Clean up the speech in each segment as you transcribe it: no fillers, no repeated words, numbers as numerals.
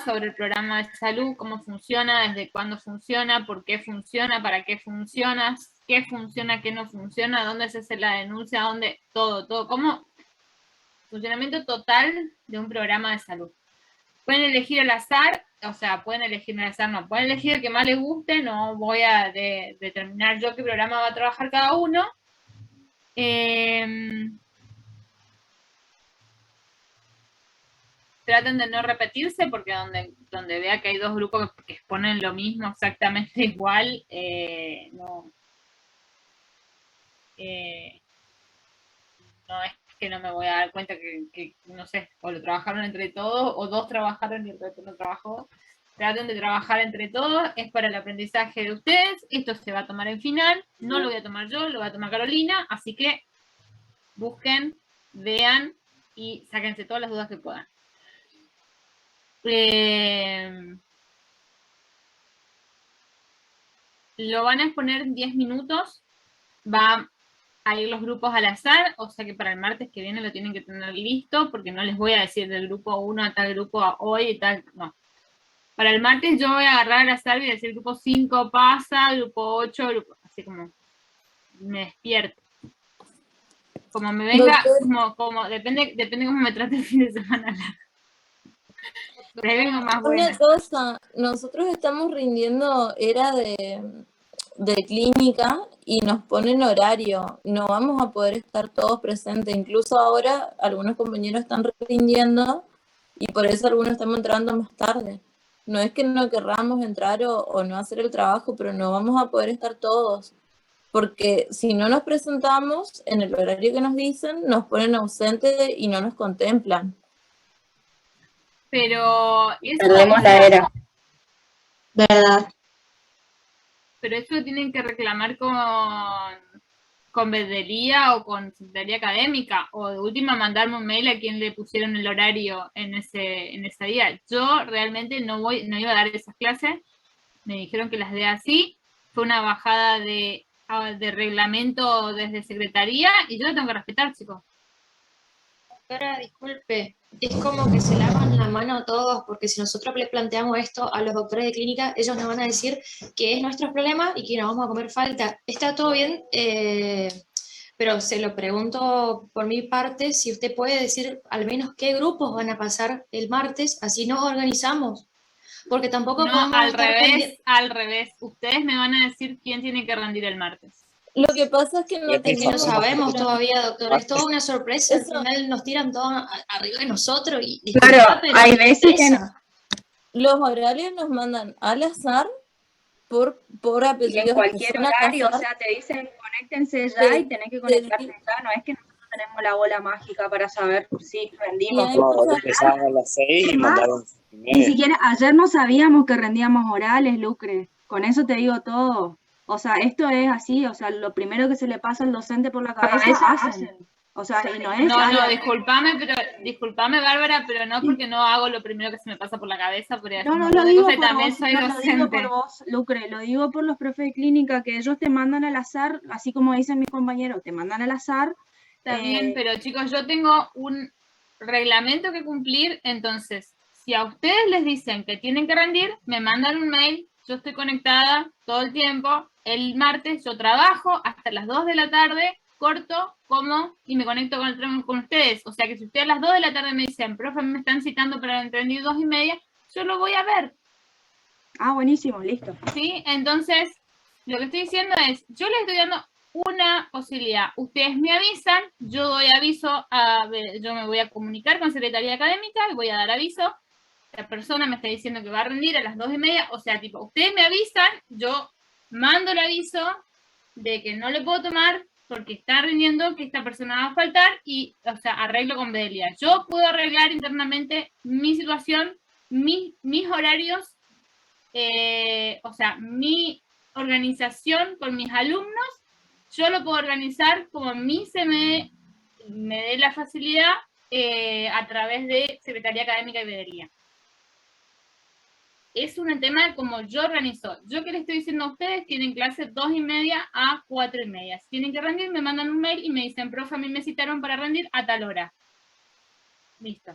sobre el programa de salud, cómo funciona, desde cuándo funciona, por qué funciona, para qué funciona, qué funciona, qué no funciona, dónde se hace la denuncia, dónde, todo, cómo funcionamiento total de un programa de salud. Pueden elegir al azar, o sea, pueden elegir al azar, no, pueden elegir el que más les guste, no voy a determinar yo qué programa va a trabajar cada uno. Traten de no repetirse, porque donde vea que hay dos grupos que exponen lo mismo exactamente igual, no es que no me voy a dar cuenta que no sé, o lo trabajaron entre todos, o dos trabajaron y el resto no trabajó. Traten de trabajar entre todos, es para el aprendizaje de ustedes, esto se va a tomar en final, no lo voy a tomar yo, lo va a tomar Carolina, así que busquen, vean y sáquense todas las dudas que puedan. Lo van a exponer en 10 minutos, va a ir los grupos al azar, o sea que para el martes que viene lo tienen que tener listo, porque no les voy a decir del grupo 1 a tal grupo a hoy y tal, no. Para el martes yo voy a agarrar al azar y decir grupo 5 pasa, grupo 8, así como me despierto. Como me venga, como depende cómo me trate el fin de semana. Vengo más buena. Una cosa, nosotros estamos rindiendo de clínica y nos ponen horario, no vamos a poder estar todos presentes, incluso ahora algunos compañeros están rindiendo y por eso algunos estamos entrando más tarde. No es que no querramos entrar o no hacer el trabajo, pero no vamos a poder estar todos, porque si no nos presentamos en el horario que nos dicen, nos ponen ausentes y no nos contemplan. Pero eso, perdemos la era. ¿Verdad? Pero eso lo tienen que reclamar con Verdería o con Secretaría Académica, o de última mandarme un mail a quien le pusieron el horario en ese día. Yo realmente no iba a dar esas clases, me dijeron que las dé así, fue una bajada de reglamento desde Secretaría y yo la tengo que respetar, chicos. Doctora, disculpe, es como que se lavan la mano a todos, porque si nosotros le planteamos esto a los doctores de clínica, ellos nos van a decir que es nuestro problema y que nos vamos a comer falta. Está todo bien, pero se lo pregunto por mi parte, si usted puede decir al menos qué grupos van a pasar el martes, así nos organizamos. Porque tampoco podemos al revés. Ustedes me van a decir quién tiene que rendir el martes. Lo que pasa es que no sabemos todavía, doctor. Es toda una sorpresa. Al final nos tiran todo arriba de nosotros. Claro, hay veces que los horarios nos mandan al azar por apellidos. Y en cualquier horario, o sea, te dicen conéctense ya y tenés que conectarte ya. No es que nosotros tenemos la bola mágica para saber si rendimos. Empezaban a las 6 y mandaron. Ni siquiera ayer no sabíamos que rendíamos orales, Lucre. Con eso te digo todo. O sea, esto es así, o sea, lo primero que se le pasa al docente por la cabeza hacen. O sea, y no es... No, disculpame, Bárbara, pero no porque no hago lo primero que se me pasa por la cabeza, porque no lo digo por vos, no lo digo por vos, Lucre, lo digo por los profes de clínica, que ellos te mandan al azar, así como dicen mis compañeros, te mandan al azar. También, pero chicos, yo tengo un reglamento que cumplir, entonces, si a ustedes les dicen que tienen que rendir, me mandan un mail, yo estoy conectada todo el tiempo, el martes yo trabajo hasta las 2 de la tarde, corto, como y me conecto con ustedes. O sea que si ustedes a las 2 de la tarde me dicen, profe, me están citando para rendir 2:30, yo lo voy a ver. Ah, buenísimo, listo. Sí, entonces, lo que estoy diciendo es, yo les estoy dando una posibilidad. Ustedes me avisan, yo doy aviso, yo me voy a comunicar con Secretaría Académica y voy a dar aviso. La persona me está diciendo que va a rendir a las 2:30, o sea, tipo, ustedes me avisan, yo mando el aviso de que no le puedo tomar porque está rindiendo, que esta persona va a faltar y, o sea, arreglo con Bedelia. Yo puedo arreglar internamente mi situación, mis horarios, o sea, mi organización con mis alumnos, yo lo puedo organizar como a mí se me dé la facilidad a través de Secretaría Académica y Bedelia. Es un tema de cómo yo organizo. Yo que les estoy diciendo a ustedes, tienen clase 2:30 a 4:30. Si tienen que rendir, me mandan un mail y me dicen, profe, a mí me citaron para rendir a tal hora. Listo.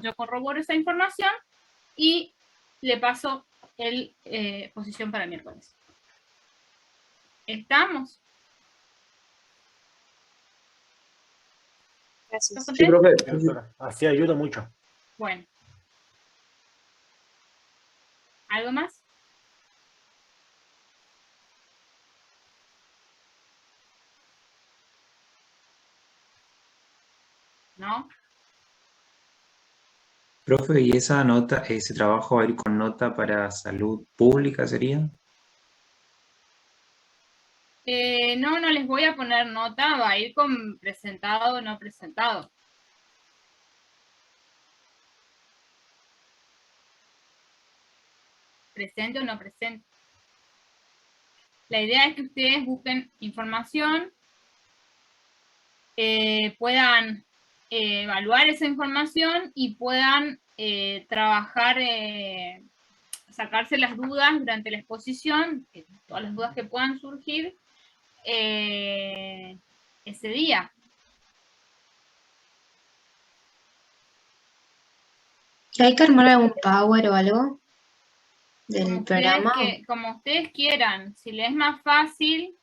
Yo corroboro esa información y le paso el posición para el miércoles. ¿Estamos? Gracias. Sí, profe. Así ayuda mucho. Bueno. ¿Algo más? ¿No? Profe, ¿y esa nota, ese trabajo va a ir con nota para salud pública, sería? No, no les voy a poner nota, va a ir con presentado o no presentado. Presente o no presente. La idea es que ustedes busquen información, puedan evaluar esa información y puedan trabajar, sacarse las dudas durante la exposición, todas las dudas que puedan surgir ese día. ¿Hay que armar algún power o algo del programa? Como ustedes quieran. Si les es más fácil,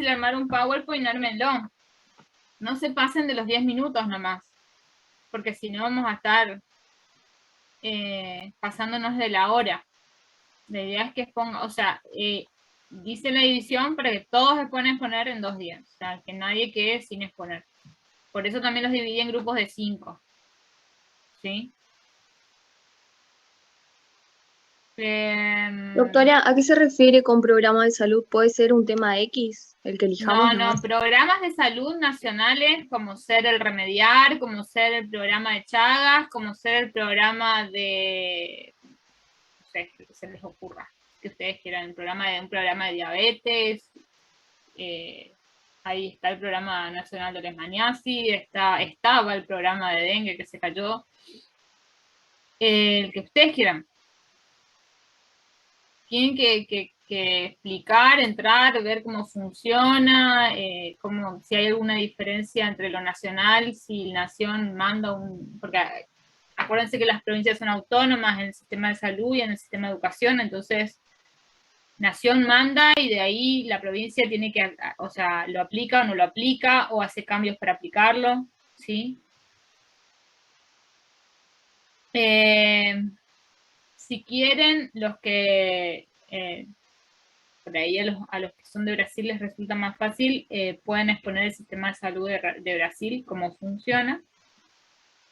armar un PowerPoint, ármenlo. No se pasen de los 10 minutos nomás, porque si no vamos a estar pasándonos de la hora. La idea es que ponga, o sea, dice la división para que todos se puedan exponer en 2 días, o sea, que nadie quede sin exponer. Por eso también los dividí en grupos de 5. ¿Sí? Doctora, ¿a qué se refiere con programa de salud? ¿Puede ser un tema X, el que elijamos? No, programas de salud nacionales como ser el Remediar, como ser el programa de Chagas, como ser el programa de, no sé, que se les ocurra, que ustedes quieran, un programa de diabetes, ahí está el programa nacional de Leishmaniasis, estaba el programa de dengue que se cayó, el que ustedes quieran. Tienen que explicar, entrar, ver cómo funciona, si hay alguna diferencia entre lo nacional, si la nación manda porque acuérdense que las provincias son autónomas en el sistema de salud y en el sistema de educación, entonces nación manda y de ahí la provincia tiene que, o sea, lo aplica o no lo aplica, o hace cambios para aplicarlo, ¿sí? Si quieren, los que por ahí a los que son de Brasil les resulta más fácil, pueden exponer el sistema de salud de Brasil, cómo funciona.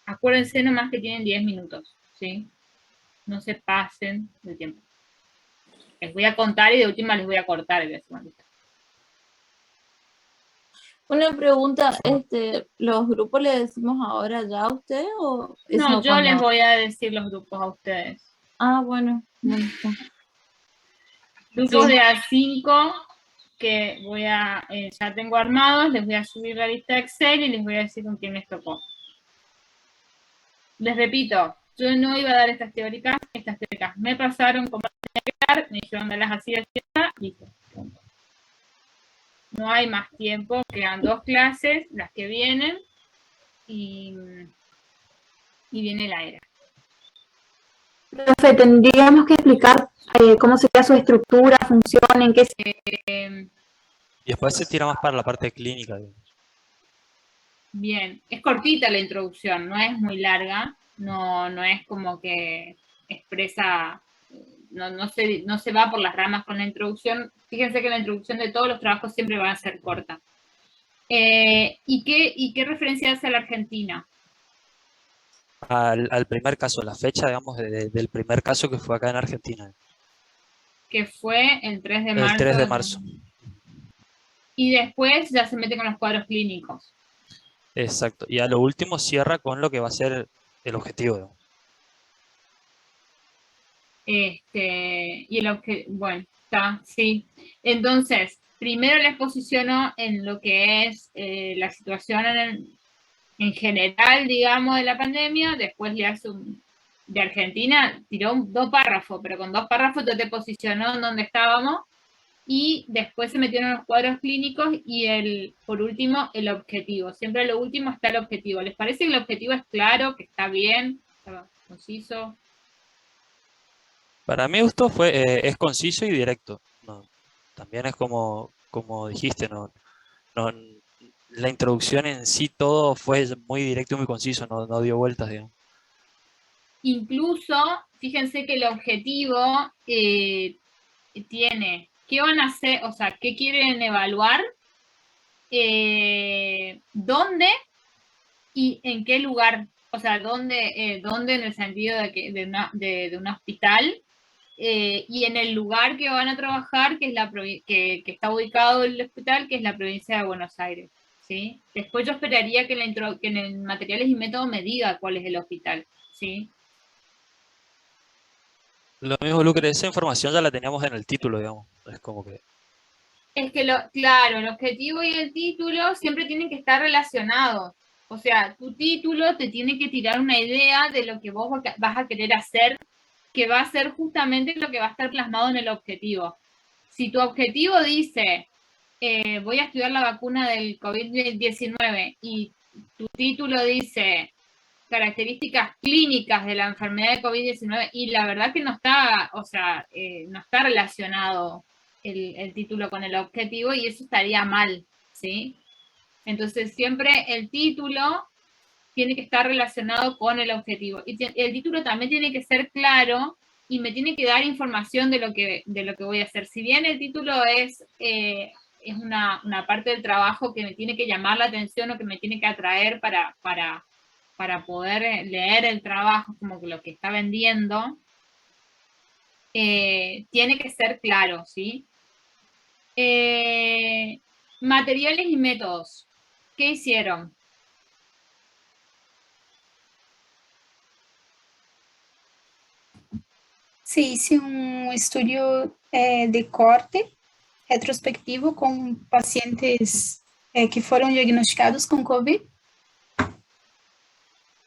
Acuérdense nomás que tienen 10 minutos, ¿sí? No se pasen del tiempo. Les voy a contar y de última les voy a cortar. Una pregunta, ¿los grupos le decimos ahora ya a usted o no, yo les voy a decir los grupos a ustedes. Ah, bueno. Grupos de A5 que ya tengo armados, les voy a subir la lista de Excel y les voy a decir con quién les tocó. Les repito, yo no iba a dar estas teóricas me pasaron como me dijeron darlas así, listo. No hay más tiempo, quedan 2 clases, las que vienen, y viene la era. Profe, tendríamos que explicar cómo sería su estructura, función, en qué Y después se tira más para la parte clínica. Bien, es cortita la introducción, no es muy larga, no es como que expresa, no se va por las ramas con la introducción. Fíjense que la introducción de todos los trabajos siempre va a ser corta. ¿Y qué referencia hace a la Argentina? Al primer caso, la fecha, digamos, del primer caso que fue acá en Argentina. Que fue el 3 de marzo. El 3 de marzo. Y después ya se mete con los cuadros clínicos. Exacto. Y a lo último cierra con lo que va a ser el objetivo. Bueno, está, sí. Entonces, primero les posiciono en lo que es la situación en general, digamos, de la pandemia. Después le hace de Argentina, tiró 2 párrafos, pero con 2 párrafos yo te posicionó en donde estábamos. y después se metieron los cuadros clínicos y por último el objetivo. Siempre a lo último está el objetivo. ¿Les parece que el objetivo es claro, que está bien, está conciso? Para mí esto es conciso y directo. No, también es como dijiste, no, la introducción en sí todo fue muy directo y muy conciso, no dio vueltas, digamos. Incluso, fíjense que el objetivo tiene, ¿qué van a hacer? O sea, ¿qué quieren evaluar? ¿Dónde y en qué lugar? O sea, ¿dónde en el sentido de un hospital? Y en el lugar que van a trabajar, que está ubicado el hospital, que es la provincia de Buenos Aires. ¿Sí? Después yo esperaría que en el materiales y métodos me diga cuál es el hospital. ¿Sí? Lo mismo, Lucre, esa información ya la teníamos en el título, digamos. Es como que... Es que, claro, el objetivo y el título siempre tienen que estar relacionados. O sea, tu título te tiene que tirar una idea de lo que vos vas a querer hacer, que va a ser justamente lo que va a estar plasmado en el objetivo. Si tu objetivo dice, voy a estudiar la vacuna del COVID-19 y tu título dice características clínicas de la enfermedad de COVID-19 y la verdad que no está, o sea, no está relacionado el título con el objetivo y eso estaría mal, ¿sí? Entonces siempre el título tiene que estar relacionado con el objetivo. Y el título también tiene que ser claro y me tiene que dar información de lo que voy a hacer. Si bien el título es una parte del trabajo que me tiene que llamar la atención o que me tiene que atraer para poder leer el trabajo como que lo que está vendiendo, tiene que ser claro, ¿sí? Materiales y métodos. ¿Qué hicieron? Sí, hice un estudio de corte retrospectivo con pacientes que fueron diagnosticados con COVID.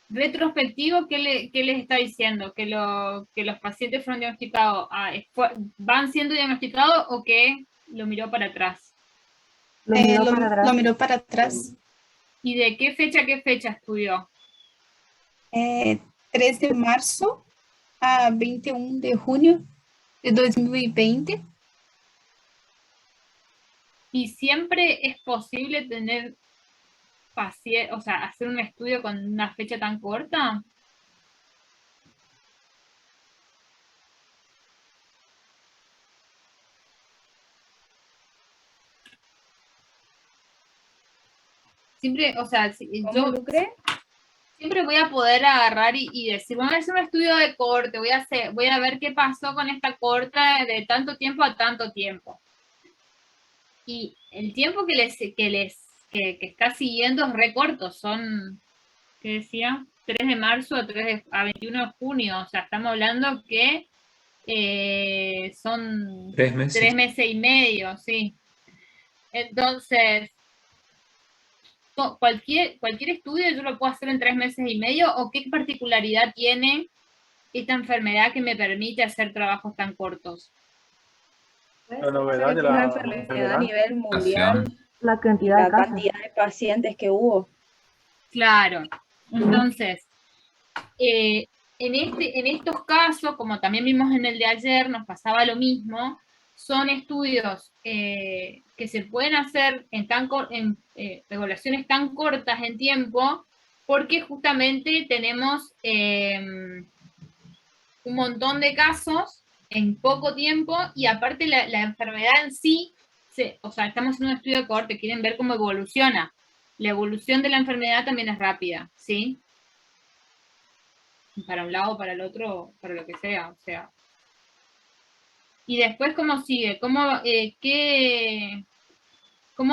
Retrospectivo, ¿qué les está diciendo? ¿Que los pacientes fueron diagnosticados, van siendo diagnosticados o que lo miró para atrás? Lo miró para atrás. ¿Y de qué fecha a qué fecha estudió? 3 de marzo a 21 de junio de 2020. ¿Y siempre es posible tener o sea, hacer un estudio con una fecha tan corta? Siempre, o sea, yo siempre voy a poder agarrar y decir, vamos a hacer un estudio de corte, voy a ver qué pasó con esta corta de tanto tiempo a tanto tiempo. Y el tiempo que está siguiendo es re corto, son, ¿qué decía? 3 de marzo a 21 de junio, o sea, estamos hablando que son 3 meses. 3 meses y medio, sí. Entonces, cualquier estudio yo lo puedo hacer en 3 meses y medio, o qué particularidad tiene esta enfermedad que me permite hacer trabajos tan cortos. La novedad de Es una la enfermedad a nivel mundial, La cantidad de casos. cantidad de pacientes que hubo. Claro. Entonces, en estos casos, como también vimos en el de ayer, nos pasaba lo mismo, son estudios que se pueden hacer en evaluaciones tan cortas en tiempo, porque justamente tenemos un montón de casos en poco tiempo, y aparte la enfermedad en sí, o sea, estamos en un estudio de cohorte, quieren ver cómo evoluciona. La evolución de la enfermedad también es rápida, ¿sí? Para un lado, para el otro, para lo que sea, o sea. Y después, ¿cómo sigue? ¿Cómo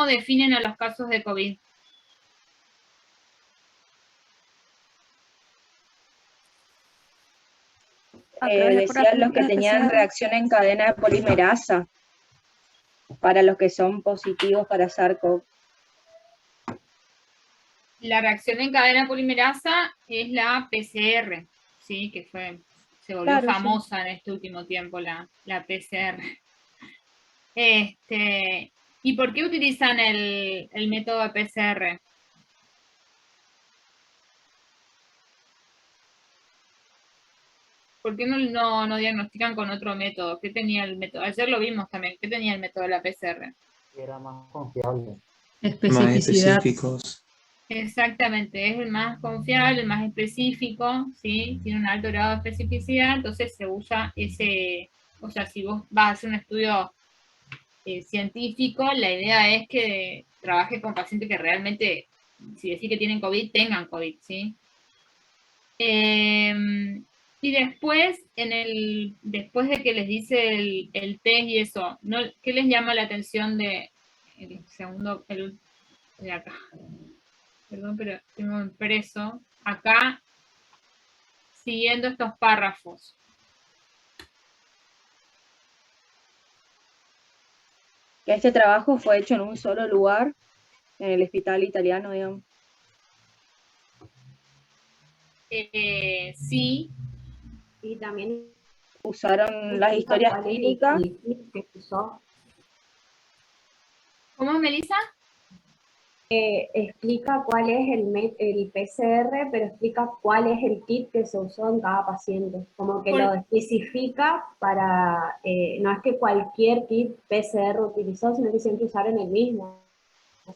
definen a los casos de COVID? Decían los que tenían reacción en cadena de polimerasa, para los que son positivos para SARS-CoV. La reacción en cadena polimerasa es la PCR, ¿sí? Que se volvió famosa en este último tiempo, la PCR. ¿Y por qué utilizan el método de PCR? ¿Por qué no diagnostican con otro método? ¿Qué tenía el método? Ayer lo vimos también. ¿Qué tenía el método de la PCR? Era más confiable. Más específicos. Exactamente, es el más confiable, el más específico, ¿sí? Tiene un alto grado de especificidad, entonces se usa ese, o sea, si vos vas a hacer un estudio científico, la idea es que trabaje con pacientes que realmente, si decís que tienen COVID, tengan COVID, ¿sí? Y después, después de que les dice el test y eso, ¿no? ¿Qué les llama la atención de el segundo, de acá? Perdón, pero tengo impreso acá, siguiendo estos párrafos. Que este trabajo fue hecho en un solo lugar, en el hospital italiano, digamos. Sí. Y también usaron las historias clínicas. ¿Cómo, Melissa? Explica cuál es el PCR, pero explica cuál es el kit que se usó en cada paciente. Como que lo especifica para, no es que cualquier kit PCR utilizó, sino que siempre usaron el mismo.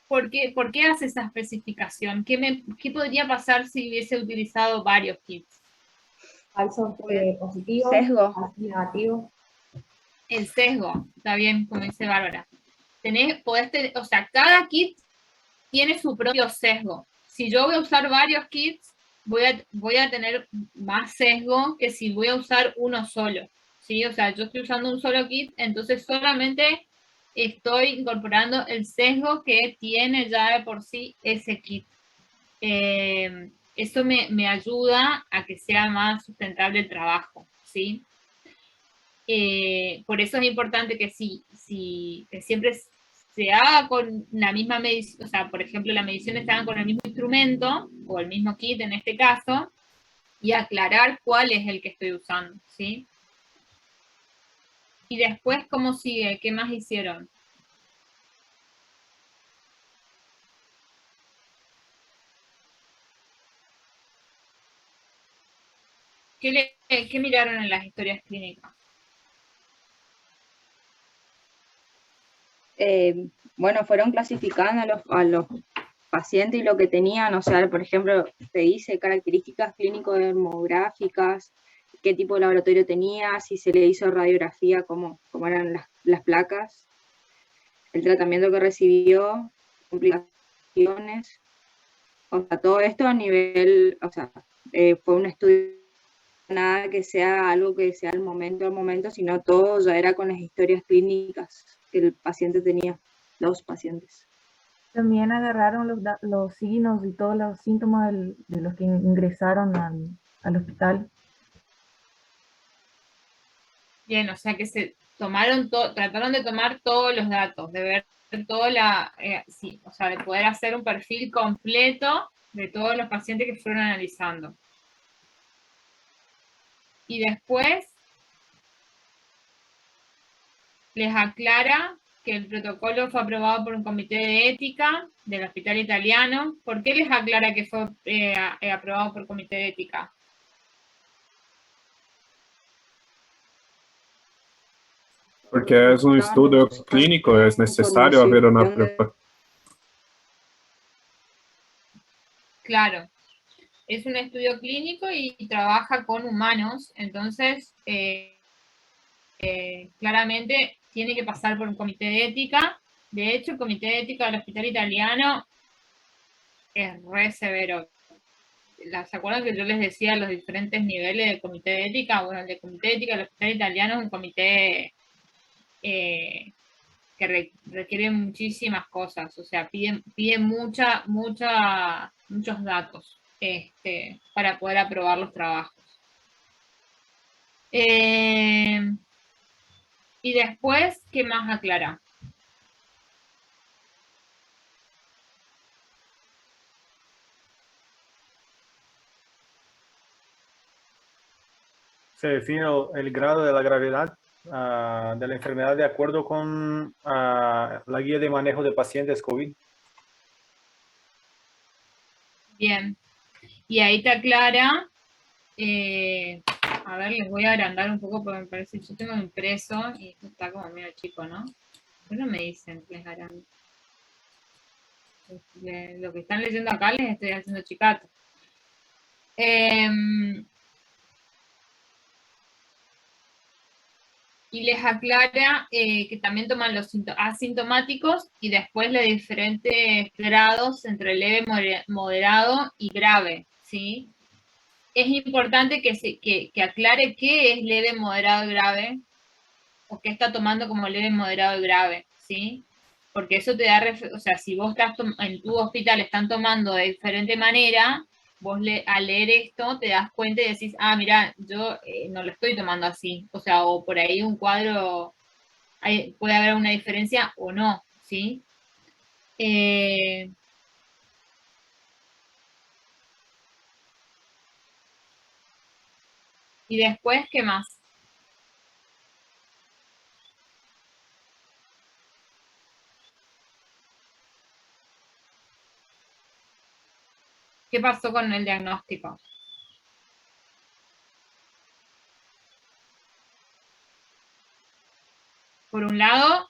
¿Por qué hace esa especificación? ¿Qué podría pasar si hubiese utilizado varios kits? Falsos positivos, sesgo. falsos negativos. El sesgo, está bien, como dice Bárbara. O sea, cada kit tiene su propio sesgo. Si yo voy a usar varios kits, voy a tener más sesgo que si voy a usar uno solo, ¿sí? O sea, yo estoy usando un solo kit, entonces solamente estoy incorporando el sesgo que tiene ya de por sí ese kit. Eso me ayuda a que sea más sustentable el trabajo, ¿sí? Por eso es importante que que siempre se haga con la misma medición, o sea, por ejemplo, las mediciones se hagan con el mismo instrumento, o el mismo kit en este caso, y aclarar cuál es el que estoy usando, ¿sí? Y después, ¿cómo sigue? ¿Qué más hicieron? ¿Qué miraron en las historias clínicas? Bueno, fueron clasificando a los pacientes y lo que tenían, o sea, por ejemplo, te dice características clínico-demográficas, qué tipo de laboratorio tenía, si se le hizo radiografía, cómo eran las placas, el tratamiento que recibió, complicaciones, o sea, todo esto a nivel, o sea, fue un estudio, nada que sea algo que sea al momento, sino todo ya era con las historias clínicas que el paciente tenía, los pacientes. También agarraron los signos y todos los síntomas de los que ingresaron al hospital. Bien, o sea que se trataron de tomar todos los datos, de ver toda sí, o sea, de poder hacer un perfil completo de todos los pacientes que fueron analizando. Y después les aclara que el protocolo fue aprobado por un comité de ética del hospital italiano. ¿Por qué les aclara que fue aprobado por comité de ética? Porque es un estudio clínico, es necesario haber una preparación. Claro, es un estudio clínico y trabaja con humanos, entonces claramente tiene que pasar por un comité de ética. De hecho, el comité de ética del hospital italiano es re severo. ¿Se acuerdan que yo les decía los diferentes niveles del comité de ética? Bueno, el de comité de ética del hospital italiano es un comité que requiere muchísimas cosas, o sea, piden muchos datos para poder aprobar los trabajos. Y después, ¿qué más aclara? Se define el grado de la gravedad de la enfermedad de acuerdo con la guía de manejo de pacientes COVID. Bien. Y ahí te aclara, a ver, les voy a agrandar un poco porque me parece que yo tengo impreso y esto está como medio chico, ¿no? Pero me dicen que les agrando. Lo que están leyendo acá les estoy haciendo chicato. Y les aclara que también toman los asintomáticos y después los diferentes grados entre leve, moderado y grave, ¿sí? Es importante que aclare qué es leve, moderado y grave, o qué está tomando como leve, moderado y grave, ¿sí? Porque eso te da, o sea, si vos estás en tu hospital están tomando de diferente manera, vos al leer esto te das cuenta y decís, ah, mira, yo no lo estoy tomando así, o sea, o por ahí un cuadro, puede haber una diferencia o no, ¿sí? Y después, ¿qué más? ¿Qué pasó con el diagnóstico? Por un lado,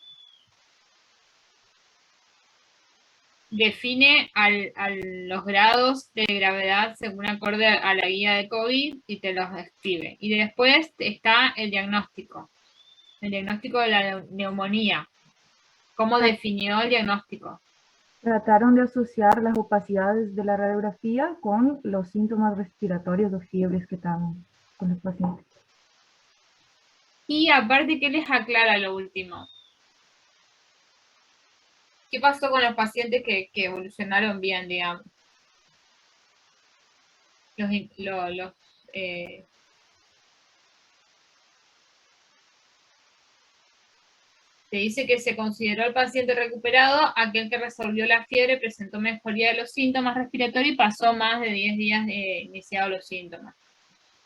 define los grados de gravedad según acorde a la guía de COVID y te los describe. Y después está el diagnóstico de la neumonía. ¿Cómo definió el diagnóstico? Trataron de asociar las opacidades de la radiografía con los síntomas respiratorios o fiebres que estaban con los pacientes. Y aparte, ¿qué les aclara lo último? ¿Qué pasó con los pacientes que evolucionaron bien, digamos? Se dice que se consideró al paciente recuperado aquel que resolvió la fiebre, presentó mejoría de los síntomas respiratorios y pasó más de 10 días iniciados los síntomas.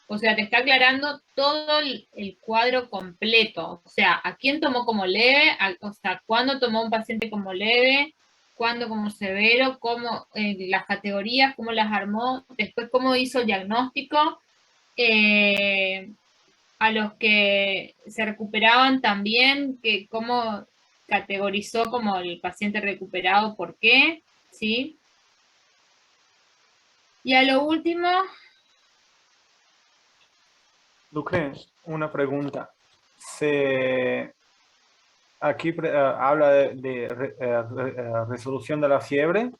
O sea, te está aclarando todo el cuadro completo. O sea, a quién tomó como leve, o sea, cuándo tomó un paciente como leve, cuándo como severo, cómo las categorías, cómo las armó, después cómo hizo el diagnóstico, a los que se recuperaban también, que cómo categorizó como el paciente recuperado, por qué, ¿sí? Y a lo último... Lucre, una pregunta. Aquí habla de resolución de la fiebre,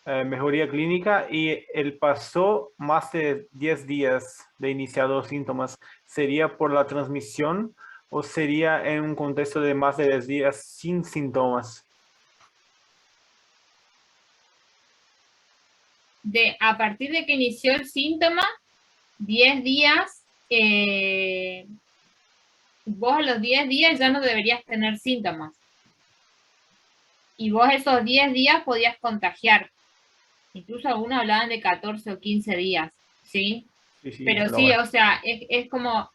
mejoría clínica, y él pasó más de 10 días de iniciados síntomas. ¿Sería por la transmisión o sería en un contexto de más de 10 días sin síntomas? A partir de que inició el síntoma, 10 días, vos a los 10 días ya no deberías tener síntomas. Y vos esos 10 días podías contagiar. Incluso algunos hablaban de 14 o 15 días, ¿sí? Sí, pero sí, o sea, es como...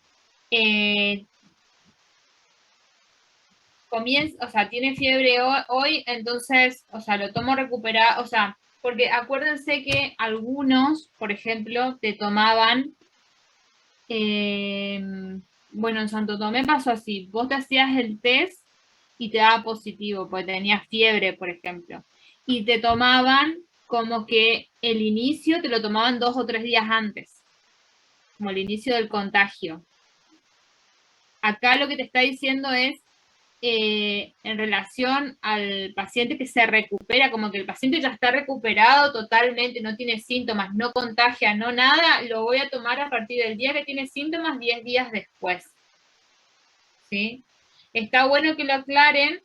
comienza, o sea, tiene fiebre hoy, entonces, o sea, lo tomo recuperado, o sea, porque acuérdense que algunos, por ejemplo, te tomaban, bueno, en Santo Tomé pasó así, vos te hacías el test y te daba positivo, porque tenías fiebre, por ejemplo, y te tomaban como que el inicio te lo tomaban 2 o 3 días antes, como el inicio del contagio. Acá lo que te está diciendo es, en relación al paciente que se recupera, como que el paciente ya está recuperado totalmente, no tiene síntomas, no contagia, no nada, lo voy a tomar a partir del día que tiene síntomas, 10 días después. ¿Sí? Está bueno que lo aclaren,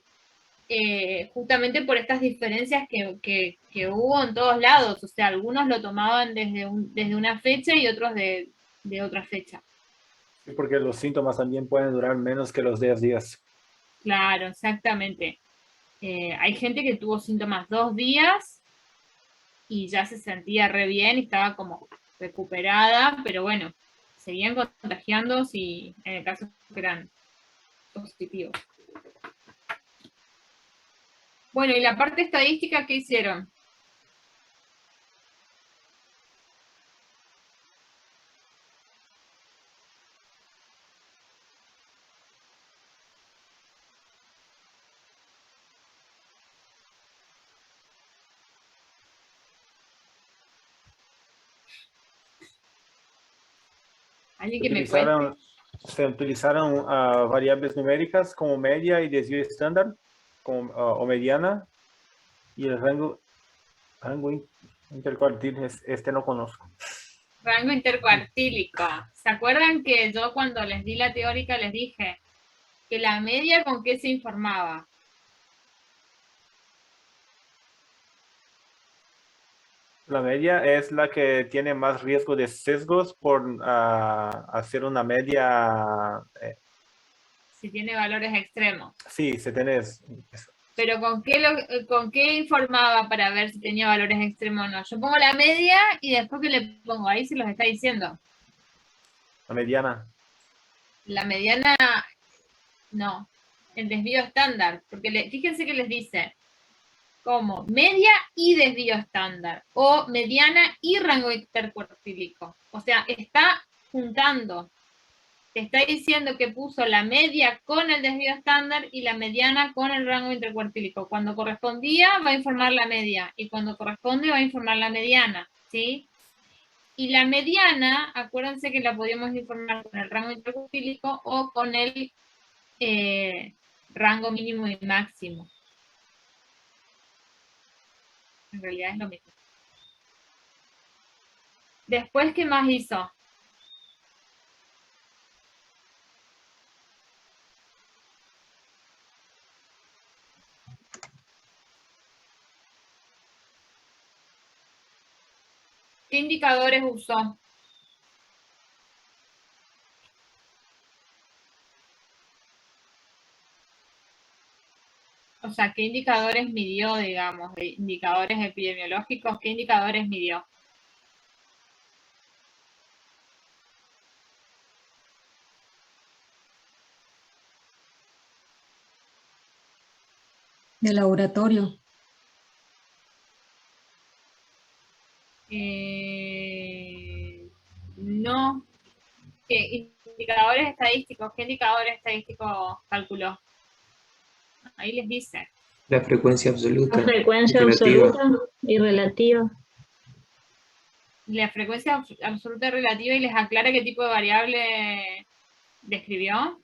justamente por estas diferencias que hubo en todos lados, o sea, algunos lo tomaban desde una fecha y otros de otra fecha. Sí, porque los síntomas también pueden durar menos que los 10 días. Claro, exactamente. Hay gente que tuvo síntomas 2 días y ya se sentía re bien y estaba como recuperada, pero bueno, seguían contagiando si en el caso que eran positivos. Bueno, y la parte estadística, ¿qué hicieron? ¿Alguien que me cuente? Se utilizaron variables numéricas como media y desvío estándar o mediana, y el rango intercuartil, este no conozco. Rango intercuartílico. ¿Se acuerdan que yo cuando les di la teórica les dije que la media con qué se informaba? La media es la que tiene más riesgo de sesgos por hacer una media. Si tiene valores extremos. Sí, se tiene. Pero ¿con qué informaba para ver si tenía valores extremos o no? Yo pongo la media y después que le pongo, ahí se los está diciendo. La mediana. La mediana, no. El desvío estándar. Porque fíjense que les dice como media y desvío estándar. O mediana y rango intercuartílico. O sea, está juntando. Te está diciendo que puso la media con el desvío estándar y la mediana con el rango intercuartílico. Cuando correspondía va a informar la media y cuando corresponde va a informar la mediana, ¿sí? Y la mediana, acuérdense que la podíamos informar con el rango intercuartílico o con el rango mínimo y máximo. En realidad es lo mismo. Después, ¿qué más hizo? ¿Qué indicadores usó? O sea, ¿qué indicadores midió, digamos? Indicadores epidemiológicos, ¿qué indicadores midió? De laboratorio. No. ¿Qué indicadores estadísticos? ¿Qué indicadores estadísticos calculó? Ahí les dice. La frecuencia absoluta. La frecuencia relativa. absoluta y relativa. La frecuencia absoluta y relativa, y les aclara qué tipo de variable describió.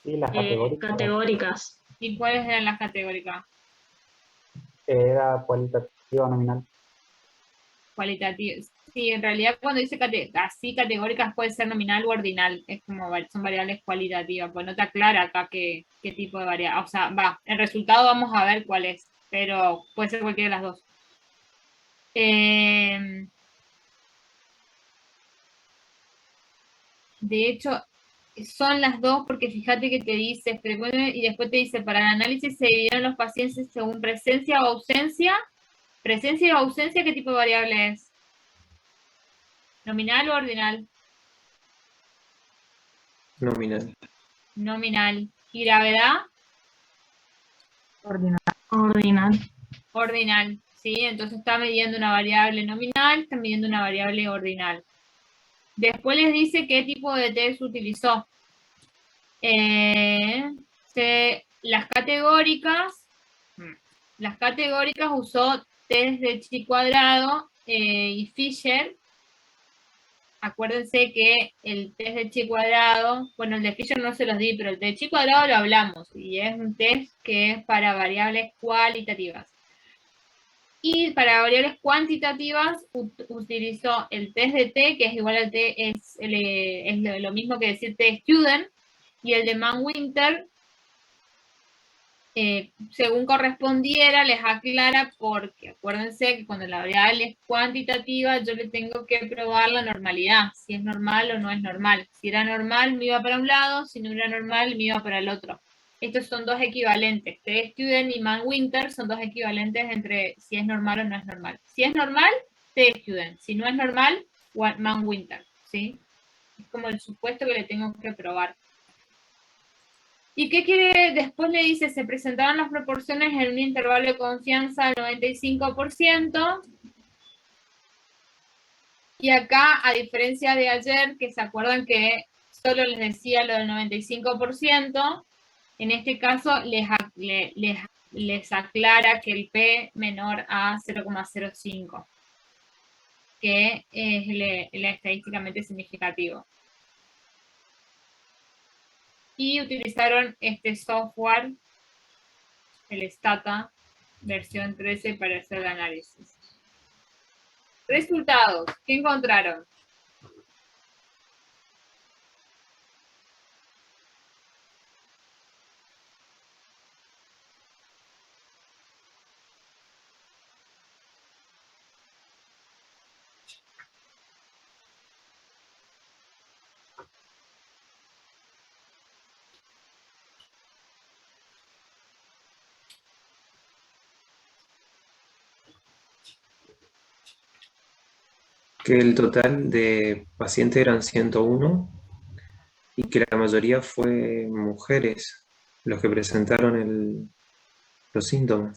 Sí, las categóricas. Categóricas. ¿Y cuáles eran las categóricas? Era cualitativa nominal. Cualitativa. Sí, en realidad cuando dice así categóricas puede ser nominal o ordinal. Es como son variables cualitativas, pues no te aclara acá qué tipo de variable. O sea, el resultado vamos a ver cuál es, pero puede ser cualquiera de las dos. De hecho, son las dos porque fíjate que te dice, y después te dice, para el análisis se dividieron los pacientes según presencia o ausencia. Presencia o ausencia, ¿qué tipo de variable es? ¿Nominal o ordinal? Nominal. Nominal. ¿Y gravedad? Ordinal. Ordinal. Ordinal, ¿sí? Entonces está midiendo una variable nominal, está midiendo una variable ordinal. Después les dice qué tipo de test utilizó. Las categóricas usó test de chi cuadrado y Fisher. Acuérdense que el test de chi cuadrado, bueno, el de Fisher no se los di, pero el de chi cuadrado lo hablamos, y es un test que es para variables cualitativas. Y para variables cuantitativas utilizó el test de T, que es igual al T, es lo mismo que decir T-Student, y el de Mann-Winter, según correspondiera, les aclara, porque acuérdense que cuando la variable es cuantitativa, yo le tengo que probar la normalidad, si es normal o no es normal. Si era normal, me iba para un lado, si no era normal, me iba para el otro. Estos son dos equivalentes. T-Student y Mann-Winter son dos equivalentes entre si es normal o no es normal. Si es normal, T-Student. Si no es normal, Mann-Winter, ¿sí? Es como el supuesto que le tengo que probar. ¿Y qué quiere? Después le dice, se presentaron las proporciones en un intervalo de confianza del 95%. Y acá, a diferencia de ayer, que se acuerdan que solo les decía lo del 95%, en este caso les aclara que el P menor a 0,05, que es el estadísticamente significativo. Y utilizaron este software, el Stata, versión 13, para hacer el análisis. Resultados, ¿qué encontraron? Que el total de pacientes eran 101 y que la mayoría fue mujeres los que presentaron los síntomas.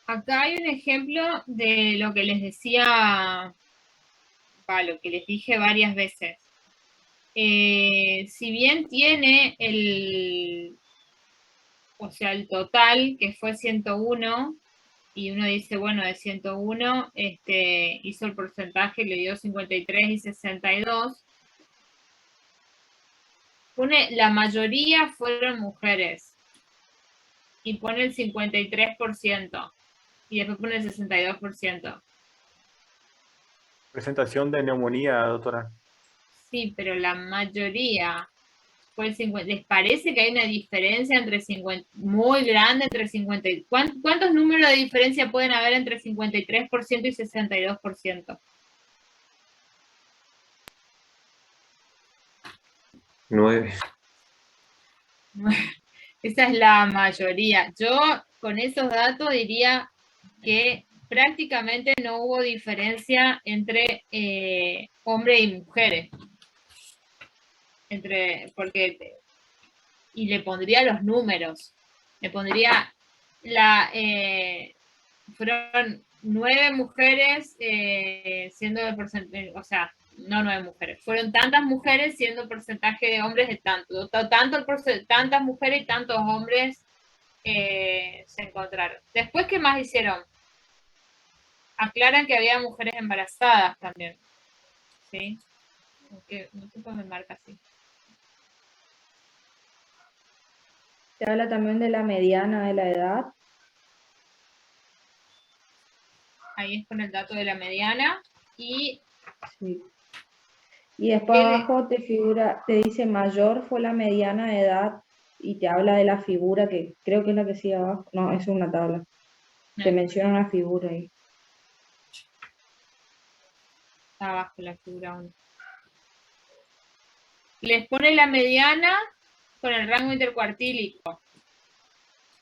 Acá hay un ejemplo de lo que les decía, lo que les dije varias veces. Si bien tiene el total, que fue 101, y uno dice, bueno, de 101, hizo el porcentaje, le dio 53 y 62. Pone, la mayoría fueron mujeres, y pone el 53%, y después pone el 62%. Presentación de neumonía, doctora. Sí, pero la mayoría fue el 50. ¿Les parece que hay una diferencia entre 50, muy grande entre 50? ¿Cuántos números de diferencia pueden haber entre 53% y 62%? 9. Esa es la mayoría. Yo con esos datos diría que prácticamente no hubo diferencia entre hombres y mujeres. Y le pondría los números. Le pondría fueron 9 mujeres siendo de porcentaje, no 9 mujeres, fueron tantas mujeres siendo porcentaje de hombres de tantas mujeres y tantos hombres se encontraron. Después, ¿qué más hicieron? Aclaran que había mujeres embarazadas también. ¿Sí? Okay, no sé por qué me marca así. Se habla también de la mediana de la edad. Ahí es con el dato de la mediana. Y, sí. Y después abajo te dice mayor fue la mediana de edad y te habla de la figura, que creo que es la que sigue abajo. No, es una tabla. No. Te menciona una figura ahí. Está abajo la figura 1. Les pone la mediana con el rango intercuartílico.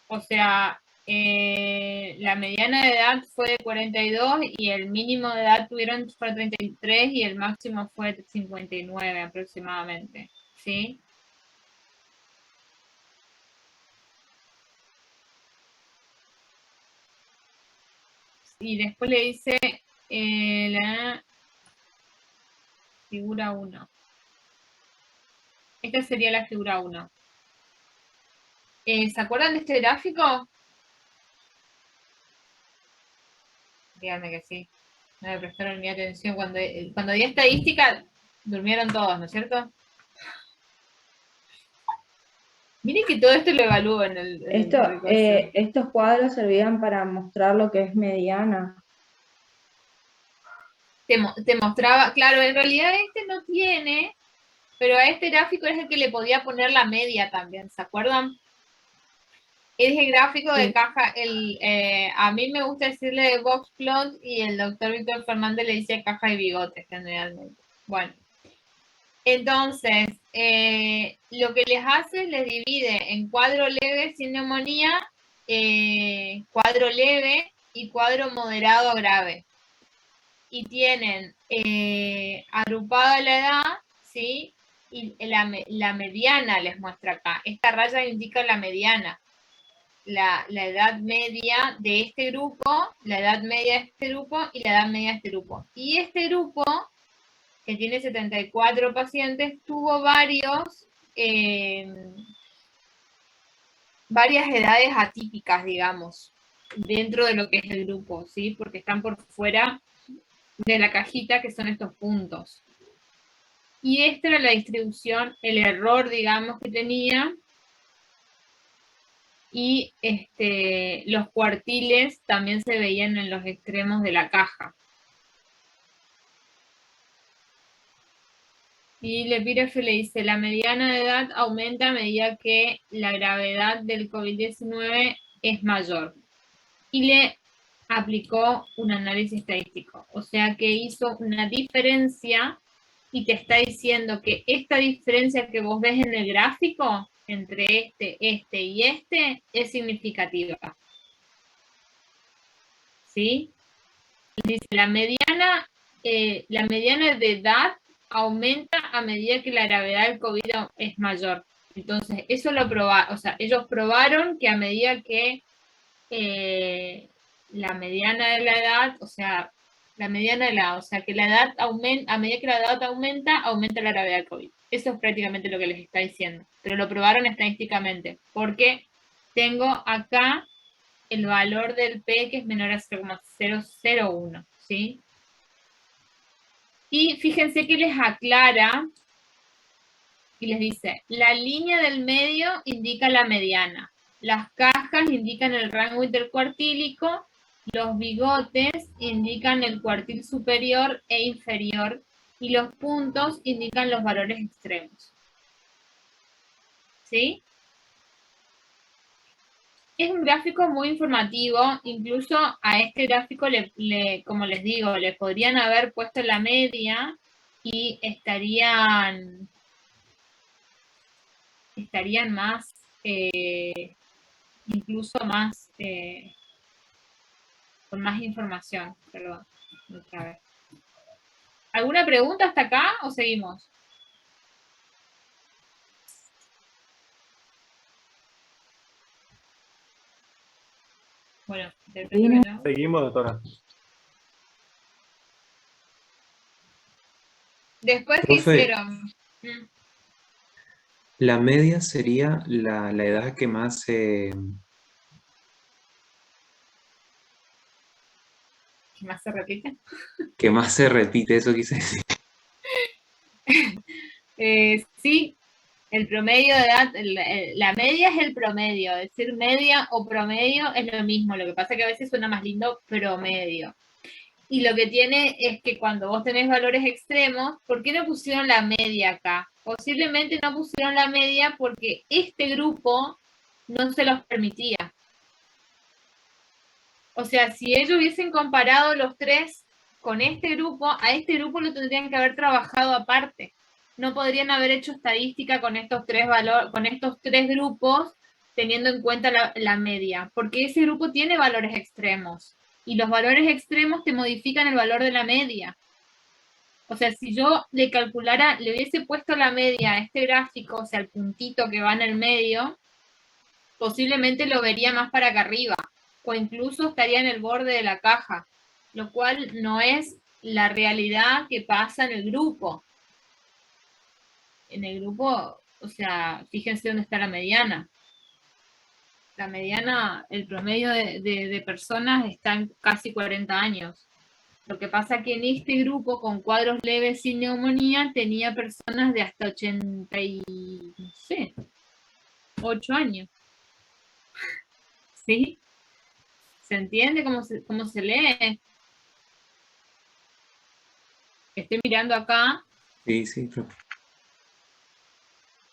O sea, la mediana de edad fue de 42 y el mínimo de edad fue 33 y el máximo fue de 59 aproximadamente. ¿Sí? Y después le dice la figura 1. Esta sería la figura 1. ¿Se acuerdan de este gráfico? Díganme que sí. No me prestaron ni atención. Cuando di estadística, durmieron todos, ¿no es cierto? Miren que todo esto lo evalúo en el estos cuadros servían para mostrar lo que es mediana. Te mostraba, claro, en realidad este no tiene, pero a este gráfico es el que le podía poner la media también, ¿se acuerdan? Es el gráfico de caja, a mí me gusta decirle de box plot y el doctor Víctor Fernández le dice caja y bigote generalmente. Bueno, entonces, lo que les hace, les divide en cuadro leve sin neumonía, cuadro leve y cuadro moderado grave. y tienen agrupada la edad, ¿sí? Y la mediana les muestra acá. Esta raya indica la mediana. La edad media de este grupo, la edad media de este grupo y la edad media de este grupo. Y este grupo, que tiene 74 pacientes, tuvo varias edades atípicas, digamos, dentro de lo que es el grupo, ¿sí? Porque están por fuera de la cajita, que son estos puntos. Y esta era la distribución, el error, digamos, que tenía. Y los cuartiles también se veían en los extremos de la caja. Y el epígrafe le dice, la mediana de edad aumenta a medida que la gravedad del COVID-19 es mayor. Y le aplicó un análisis estadístico. O sea que hizo una diferencia y te está diciendo que esta diferencia que vos ves en el gráfico entre este y este es significativa. ¿Sí? Dice, la mediana de edad aumenta a medida que la gravedad del COVID es mayor. Entonces, eso lo probaron, o sea, ellos probaron que a medida que la mediana de la edad, o sea, la mediana de la edad, o sea, que la edad aumenta, a medida que la edad aumenta, aumenta la gravedad del COVID. Eso es prácticamente lo que les está diciendo. Pero lo probaron estadísticamente, porque tengo acá el valor del P que es menor a 0,001, ¿sí? Y fíjense que les aclara y les dice, la línea del medio indica la mediana, las cajas indican el rango intercuartílico, los bigotes indican el cuartil superior e inferior y los puntos indican los valores extremos. ¿Sí? Es un gráfico muy informativo, incluso a este gráfico, como les digo, le podrían haber puesto la media y estarían más, incluso más, con más información. Perdón, otra vez. ¿Alguna pregunta hasta acá o seguimos? Bueno, seguimos, doctora. Después, ¿qué Profe, hicieron? la media sería la edad que más ¿Qué más se repite? que más se repite, eso quise decir. Sí, el promedio de edad, la media es el promedio, decir media o promedio es lo mismo, lo que pasa es que a veces suena más lindo promedio. Y lo que tiene es que cuando vos tenés valores extremos, ¿por qué no pusieron la media acá? Posiblemente no pusieron la media porque este grupo no se los permitía. O sea, si ellos hubiesen comparado los tres con este grupo, a este grupo lo tendrían que haber trabajado aparte. No podrían haber hecho estadística con estos tres grupos teniendo en cuenta la media, porque ese grupo tiene valores extremos y los valores extremos te modifican el valor de la media. O sea, si yo le hubiese puesto la media a este gráfico, o sea, el puntito que va en el medio, posiblemente lo vería más para acá arriba, o incluso estaría en el borde de la caja, lo cual no es la realidad que pasa en el grupo. En el grupo, o sea, fíjense dónde está la mediana. La mediana, el promedio de personas está en casi 40 años. Lo que pasa que en este grupo, con cuadros leves sin neumonía, tenía personas de hasta 8 años. ¿Sí? ¿Se entiende cómo se lee? Estoy mirando acá. Sí.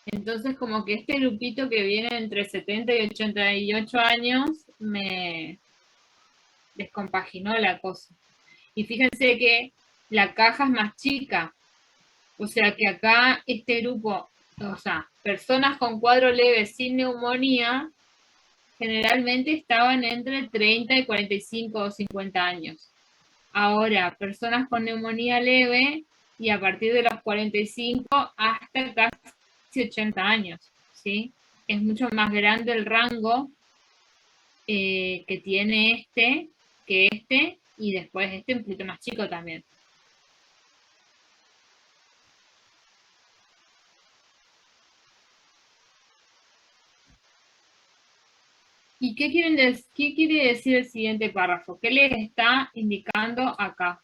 Entonces, como que este grupito que viene entre 70 y 88 años me descompaginó la cosa. Y fíjense que la caja es más chica. O sea que acá este grupo, o sea, personas con cuadro leve sin neumonía, generalmente estaban entre 30 y 45 o 50 años. Ahora, personas con neumonía leve y a partir de los 45 hasta casi 80 años, ¿sí? Es mucho más grande el rango que tiene este, que este, y después este un poquito más chico también. ¿Y qué quiere decir el siguiente párrafo? ¿Qué les está indicando acá?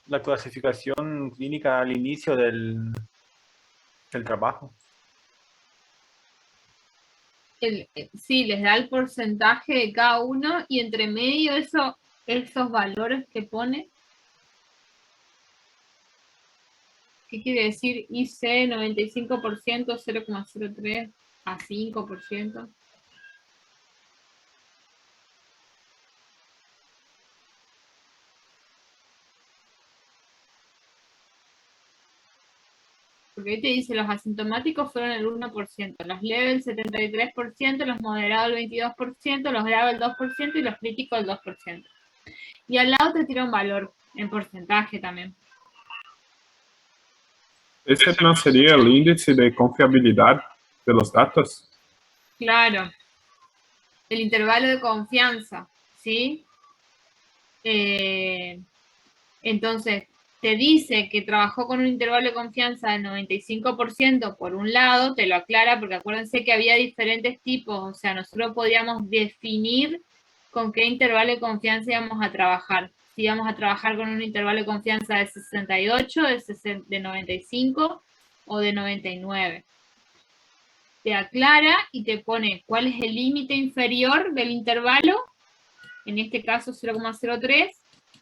La clasificación clínica al inicio del trabajo. Sí, les da el porcentaje de cada uno y entre medio esos valores que pone. ¿Qué quiere decir IC 95%, 0,03 a 5%? Porque ahí te dice, los asintomáticos fueron el 1%, los leves el 73%, los moderados el 22%, los graves el 2% y los críticos el 2%. Y al lado te tira un valor en porcentaje también. ¿Ese no sería el índice de confiabilidad de los datos? Claro. El intervalo de confianza, ¿sí? Entonces, te dice que trabajó con un intervalo de confianza del 95% por un lado, te lo aclara porque acuérdense que había diferentes tipos, o sea, nosotros podíamos definir con qué intervalo de confianza íbamos a trabajar. Si íbamos a trabajar con un intervalo de confianza de 68, de 95 o de 99. Te aclara y te pone cuál es el límite inferior del intervalo, en este caso 0,03,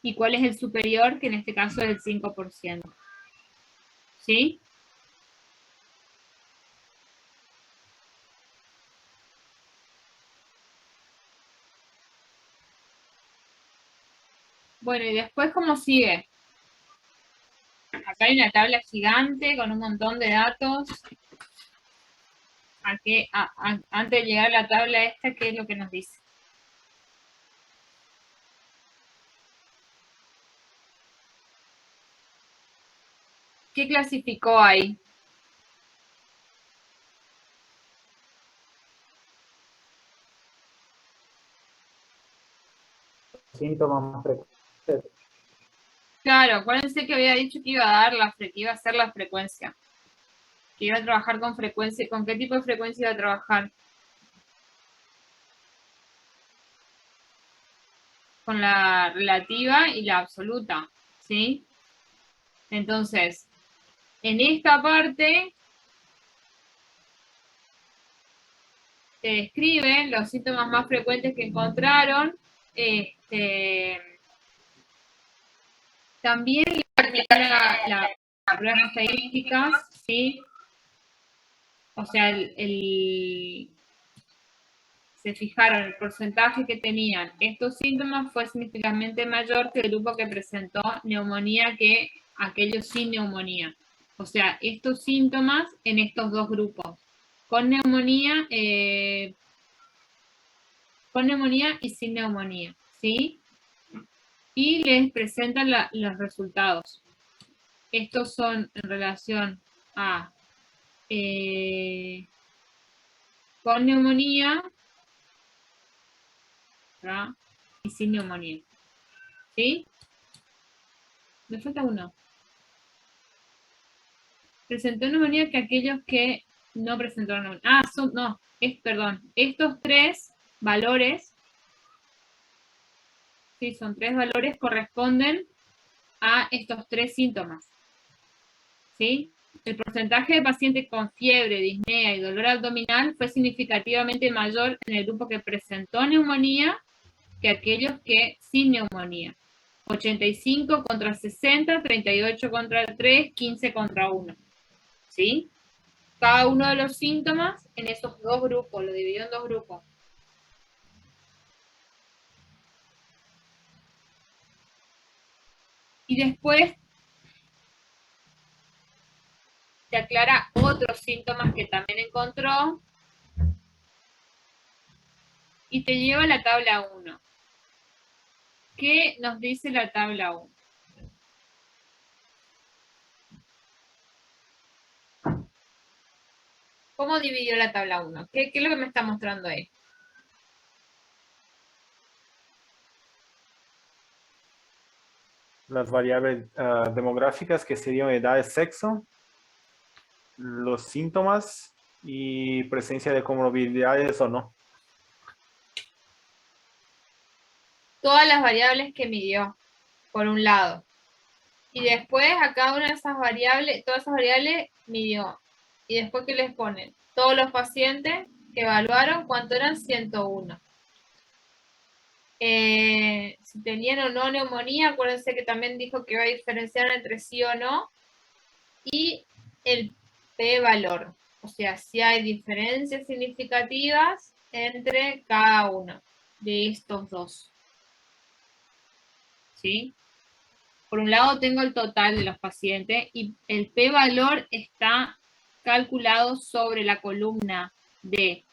y cuál es el superior, que en este caso es el 5%. ¿Sí? Bueno, y después, ¿cómo sigue? Acá hay una tabla gigante con un montón de datos. Aquí, antes de llegar a la tabla esta, ¿qué es lo que nos dice? ¿Qué clasificó ahí? Síntomas más frecuentes. Claro, acuérdense que había dicho que iba a dar que iba a ser la frecuencia. Que iba a trabajar con frecuencia. ¿Con qué tipo de frecuencia iba a trabajar? Con la relativa y la absoluta, ¿sí? Entonces, en esta parte te describen los síntomas más frecuentes que encontraron. También la prueba de estadísticas, ¿sí? O sea, se fijaron el porcentaje que tenían estos síntomas fue significativamente mayor que el grupo que presentó neumonía que aquellos sin neumonía. O sea, estos síntomas en estos dos grupos, con neumonía y sin neumonía, ¿sí? Y les presentan los resultados. Estos son en relación a con neumonía, ¿verdad? Y sin neumonía. ¿Sí? Me falta uno. Presentó neumonía que aquellos que no presentaron neumonía. Perdón. Estos tres valores, sí, son tres valores, corresponden a estos tres síntomas. ¿Sí? El porcentaje de pacientes con fiebre, disnea y dolor abdominal fue significativamente mayor en el grupo que presentó neumonía que aquellos que sin neumonía. 85 contra 60, 38 contra 3, 15 contra 1. ¿Sí? Cada uno de los síntomas en esos dos grupos, lo dividió en dos grupos. Y después te aclara otros síntomas que también encontró, y te lleva a la tabla 1. ¿Qué nos dice la tabla 1? ¿Cómo dividió la tabla 1? ¿Qué es lo que me está mostrando ahí? Las variables demográficas que serían edad, sexo, los síntomas y presencia de comorbilidades o no. Todas las variables que midió, por un lado. Y después a cada una de esas variables, todas esas variables midió. Y después, ¿qué les ponen? Todos los pacientes que evaluaron, ¿cuánto eran? 101. Si tenían o no neumonía, acuérdense que también dijo que iba a diferenciar entre sí o no. Y el p-valor. O sea, si hay diferencias significativas entre cada uno de estos dos. ¿Sí? Por un lado tengo el total de los pacientes y el p-valor está calculado sobre la columna de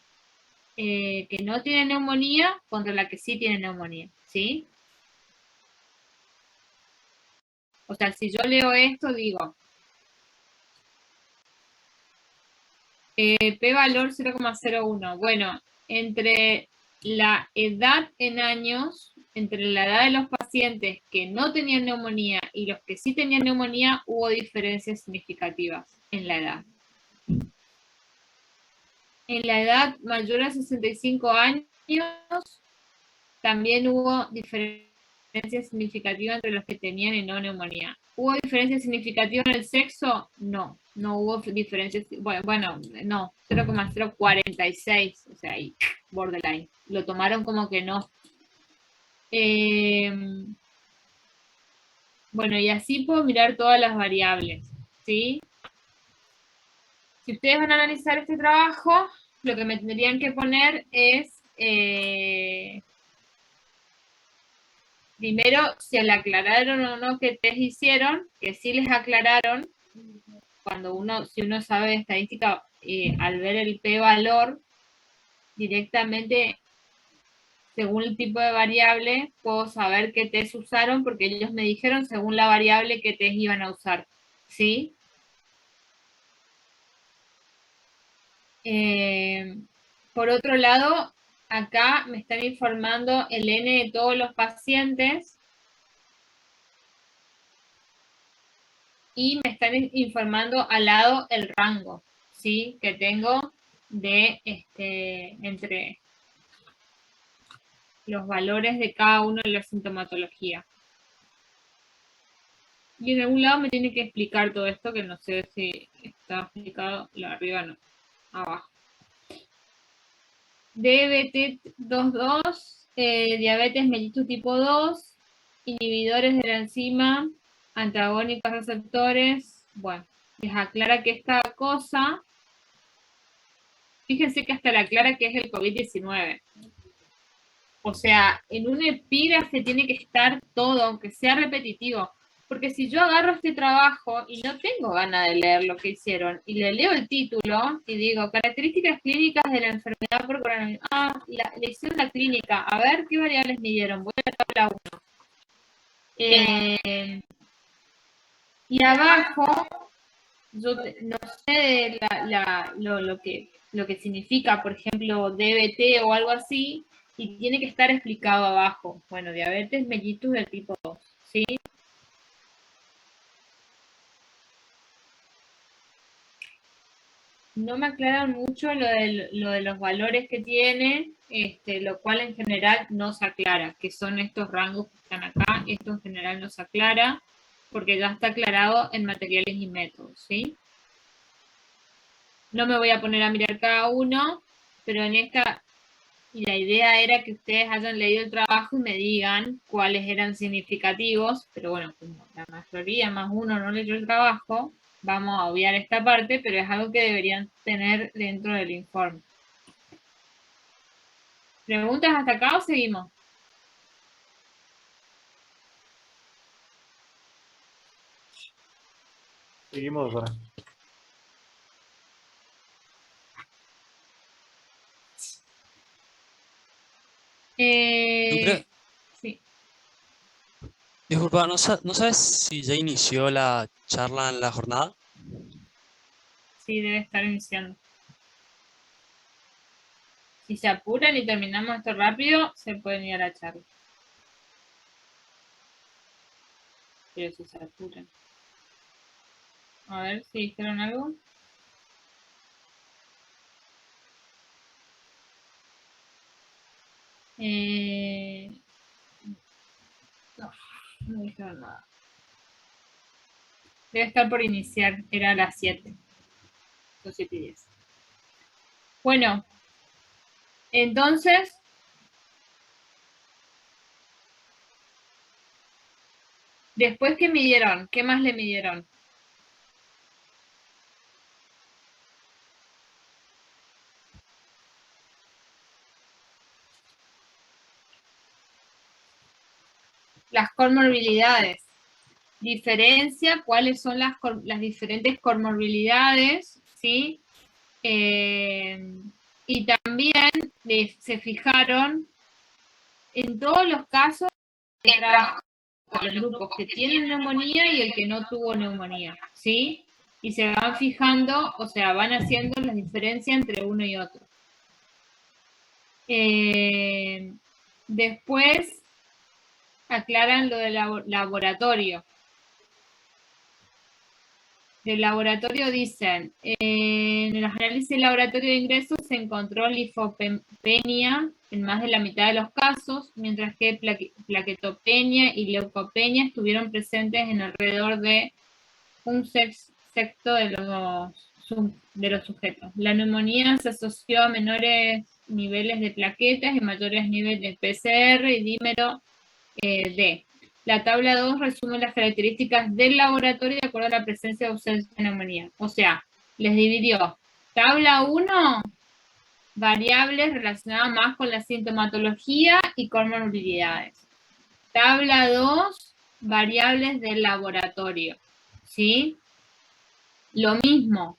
que no tiene neumonía contra la que sí tiene neumonía, ¿sí? O sea, si yo leo esto, digo, p-valor 0,01. Bueno, entre la edad en años, entre la edad de los pacientes que no tenían neumonía y los que sí tenían neumonía, hubo diferencias significativas en la edad. En la edad mayor a 65 años, también hubo diferencias significativas entre los que tenían y no neumonía. ¿Hubo diferencias significativas en el sexo? No, no hubo diferencias, bueno, no, 0,046, o sea, ahí, borderline. Lo tomaron como que no. Bueno, y así puedo mirar todas las variables, ¿sí? Si ustedes van a analizar este trabajo, lo que me tendrían que poner es, primero, si le aclararon o no qué test hicieron, que sí les aclararon, si uno sabe de estadística, al ver el p-valor, directamente, según el tipo de variable, puedo saber qué test usaron, porque ellos me dijeron según la variable qué test iban a usar, ¿sí? Por otro lado, acá me están informando el N de todos los pacientes y me están informando al lado el rango, ¿sí? Que tengo de entre los valores de cada uno de la sintomatología. Y en algún lado me tiene que explicar todo esto, que no sé si está explicado, lo de arriba no, abajo. DBT22, diabetes mellitus tipo 2, inhibidores de la enzima, antagónicos receptores. Bueno, les aclara que esta cosa, fíjense que hasta le aclara que es el COVID-19. O sea, en un epígrafe tiene que estar todo, aunque sea repetitivo. Porque si yo agarro este trabajo y no tengo ganas de leer lo que hicieron, y le leo el título y digo, características clínicas de la enfermedad por coronavirus. Le hicieron la clínica, a ver qué variables midieron. Voy a la tabla 1. Y abajo, yo no sé lo que significa, por ejemplo, DBT o algo así, y tiene que estar explicado abajo. Bueno, diabetes mellitus del tipo 2, ¿sí? No me aclaran mucho lo de los valores que tiene, lo cual en general no se aclara, que son estos rangos que están acá. Esto en general no se aclara, porque ya está aclarado en materiales y métodos, ¿sí? No me voy a poner a mirar cada uno, pero en esta, y la idea era que ustedes hayan leído el trabajo y me digan cuáles eran significativos, pero bueno, como la mayoría más uno no leyó el trabajo, vamos a obviar esta parte, pero es algo que deberían tener dentro del informe. ¿Preguntas hasta acá o seguimos? Seguimos ahora. Disculpa, ¿no sabes si ya inició la charla en la jornada? Sí, debe estar iniciando. Si se apuran y terminamos esto rápido, se pueden ir a la charla. Pero si se apuran. A ver si dijeron algo. No dijeron nada. Debe estar por iniciar, era a las 7. Son 7:10. Bueno, entonces, después que midieron, ¿qué más le midieron? Las comorbilidades. Diferencia cuáles son las diferentes comorbilidades, ¿sí? Y también se fijaron en todos los casos de trabajo con los grupos que tienen neumonía y el que no tuvo neumonía, ¿sí? Y se van fijando, o sea, van haciendo la diferencia entre uno y otro. Después aclaran lo del laboratorio. Del laboratorio dicen, en los análisis del laboratorio de ingresos se encontró linfopenia en más de la mitad de los casos, mientras que plaquetopenia y leucopenia estuvieron presentes en alrededor de un sexto de los sujetos. La neumonía se asoció a menores niveles de plaquetas y mayores niveles de PCR y dímero D. La tabla 2 resume las características del laboratorio de acuerdo a la presencia o ausencia de neumonía. O sea, les dividió. Tabla 1, variables relacionadas más con la sintomatología y comorbilidades. Tabla 2, variables del laboratorio. ¿Sí? Lo mismo.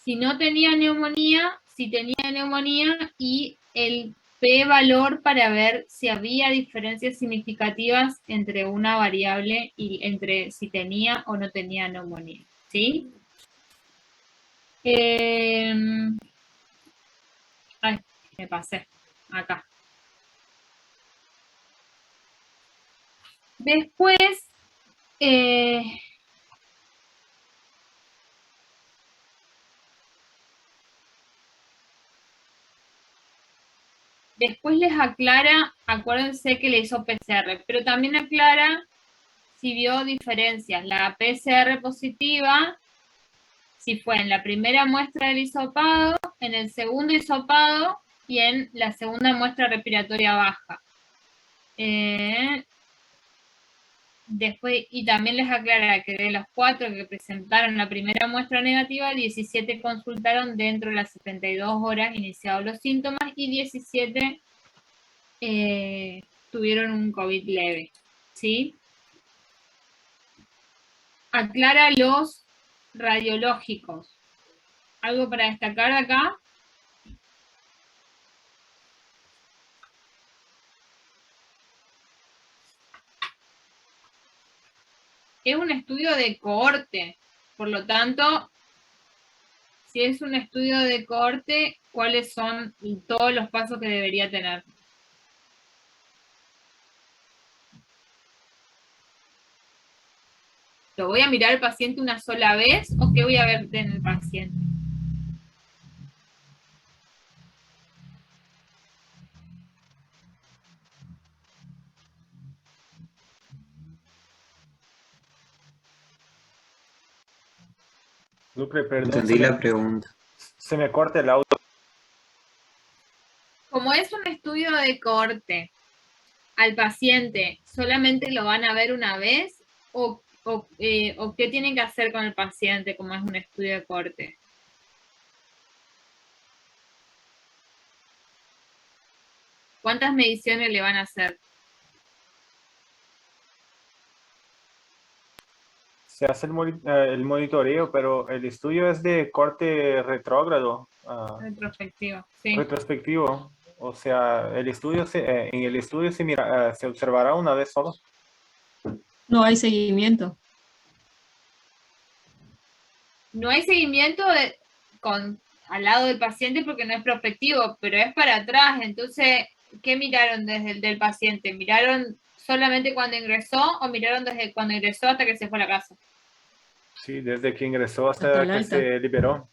Si no tenía neumonía, si tenía neumonía y el p-valor para ver si había diferencias significativas entre una variable y entre si tenía o no tenía neumonía, ¿sí? Ay, me pasé, acá. Después, después les aclara, acuérdense que le hizo PCR, pero también aclara si vio diferencias. La PCR positiva, si fue en la primera muestra del hisopado, en el segundo hisopado y en la segunda muestra respiratoria baja. Después, y también les aclara que de los 4 que presentaron la primera muestra negativa, 17 consultaron dentro de las 72 horas iniciados los síntomas y 17 tuvieron un COVID leve, ¿sí? Aclara los radiológicos. ¿Algo para destacar de acá? Es un estudio de cohorte, por lo tanto, si es un estudio de cohorte, ¿cuáles son todos los pasos que debería tener? ¿Lo voy a mirar al paciente una sola vez o qué voy a ver en el paciente? Lucre, perdón. Entendí la pregunta. Se me corta el audio. Como es un estudio de cohorte, al paciente solamente lo van a ver una vez o qué tienen que hacer con el paciente como es un estudio de cohorte. ¿Cuántas mediciones le van a hacer? Se hace el monitoreo, pero el estudio es de corte retrógrado. Retrospectivo, sí. Retrospectivo. O sea, el estudio en el estudio se observará una vez solo. No hay seguimiento. No hay seguimiento al lado del paciente porque no es prospectivo, pero es para atrás. Entonces, ¿qué miraron desde el del paciente? ¿Miraron solamente cuando ingresó o miraron desde cuando ingresó hasta que se fue a la casa? Sí, desde que ingresó Hasta hasta el que alta. se liberó.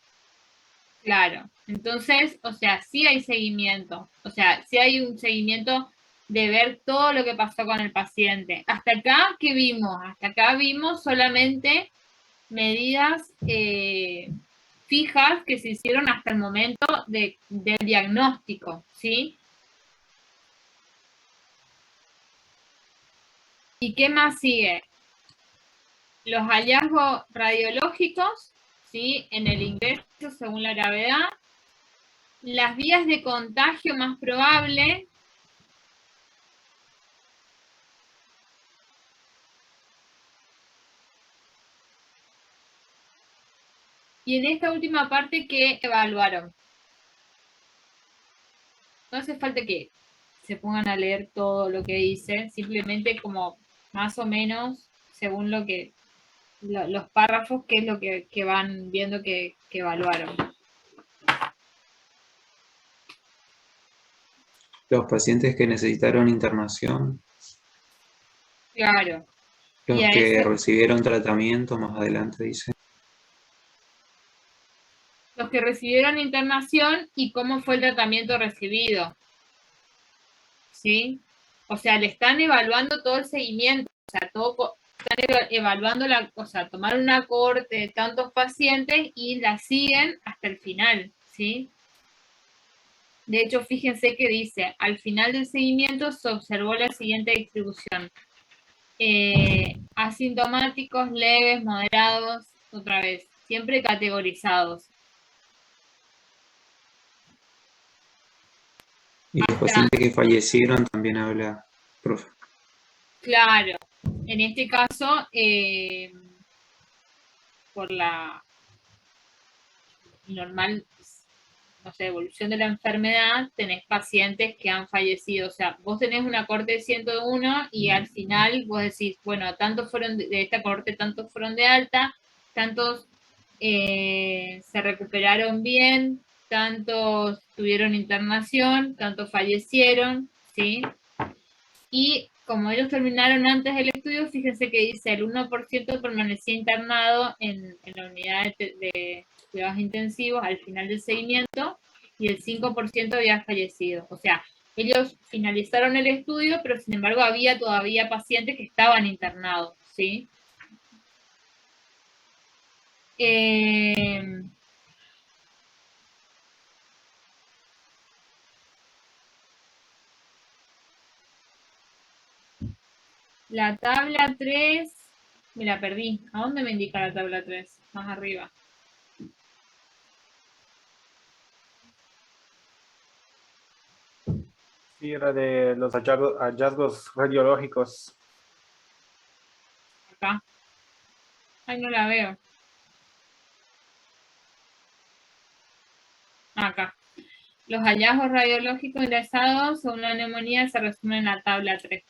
Claro. Entonces, o sea, sí hay seguimiento. O sea, sí hay un seguimiento de ver todo lo que pasó con el paciente. Hasta acá, ¿qué vimos? Hasta acá vimos solamente medidas fijas que se hicieron hasta el momento del diagnóstico, ¿sí? ¿Y qué más sigue? Los hallazgos radiológicos, ¿sí? En el ingreso según la gravedad, las vías de contagio más probables, y en esta última parte que evaluaron. No hace falta que se pongan a leer todo lo que dice, simplemente como más o menos según lo que los párrafos, que es lo que van viendo que evaluaron. Los pacientes que necesitaron internación, Claro. los Y a que eso, recibieron tratamiento, más adelante dice. los que recibieron internación y cómo fue el tratamiento recibido. ¿Sí? O sea, le están evaluando todo el seguimiento, o sea, están evaluando o sea, tomar una cohorte de tantos pacientes y la siguen hasta el final, ¿sí? De hecho, fíjense que dice, al final del seguimiento se observó la siguiente distribución. Asintomáticos, leves, moderados, otra vez, siempre categorizados. Y los pacientes que fallecieron también habla, profe. Claro, en este caso, por la normal, no sé, evolución de la enfermedad, tenés pacientes que han fallecido. O sea, vos tenés una corte de 101 y al final vos decís, bueno, tantos fueron de esta corte, tantos fueron de alta, tantos se recuperaron bien, tantos tuvieron internación, tantos fallecieron, ¿sí? Y como ellos terminaron antes del estudio, fíjense que dice el 1% permanecía internado en la unidad de cuidados intensivos al final del seguimiento y el 5% había fallecido. O sea, ellos finalizaron el estudio, pero sin embargo había todavía pacientes que estaban internados, ¿sí? La tabla 3, me la perdí. ¿A dónde me indica la tabla 3? Más arriba. Sí, era de los hallazgos radiológicos. Acá. Ay, no la veo. Acá. Los hallazgos radiológicos ingresados según la neumonía se resumen en la tabla 3.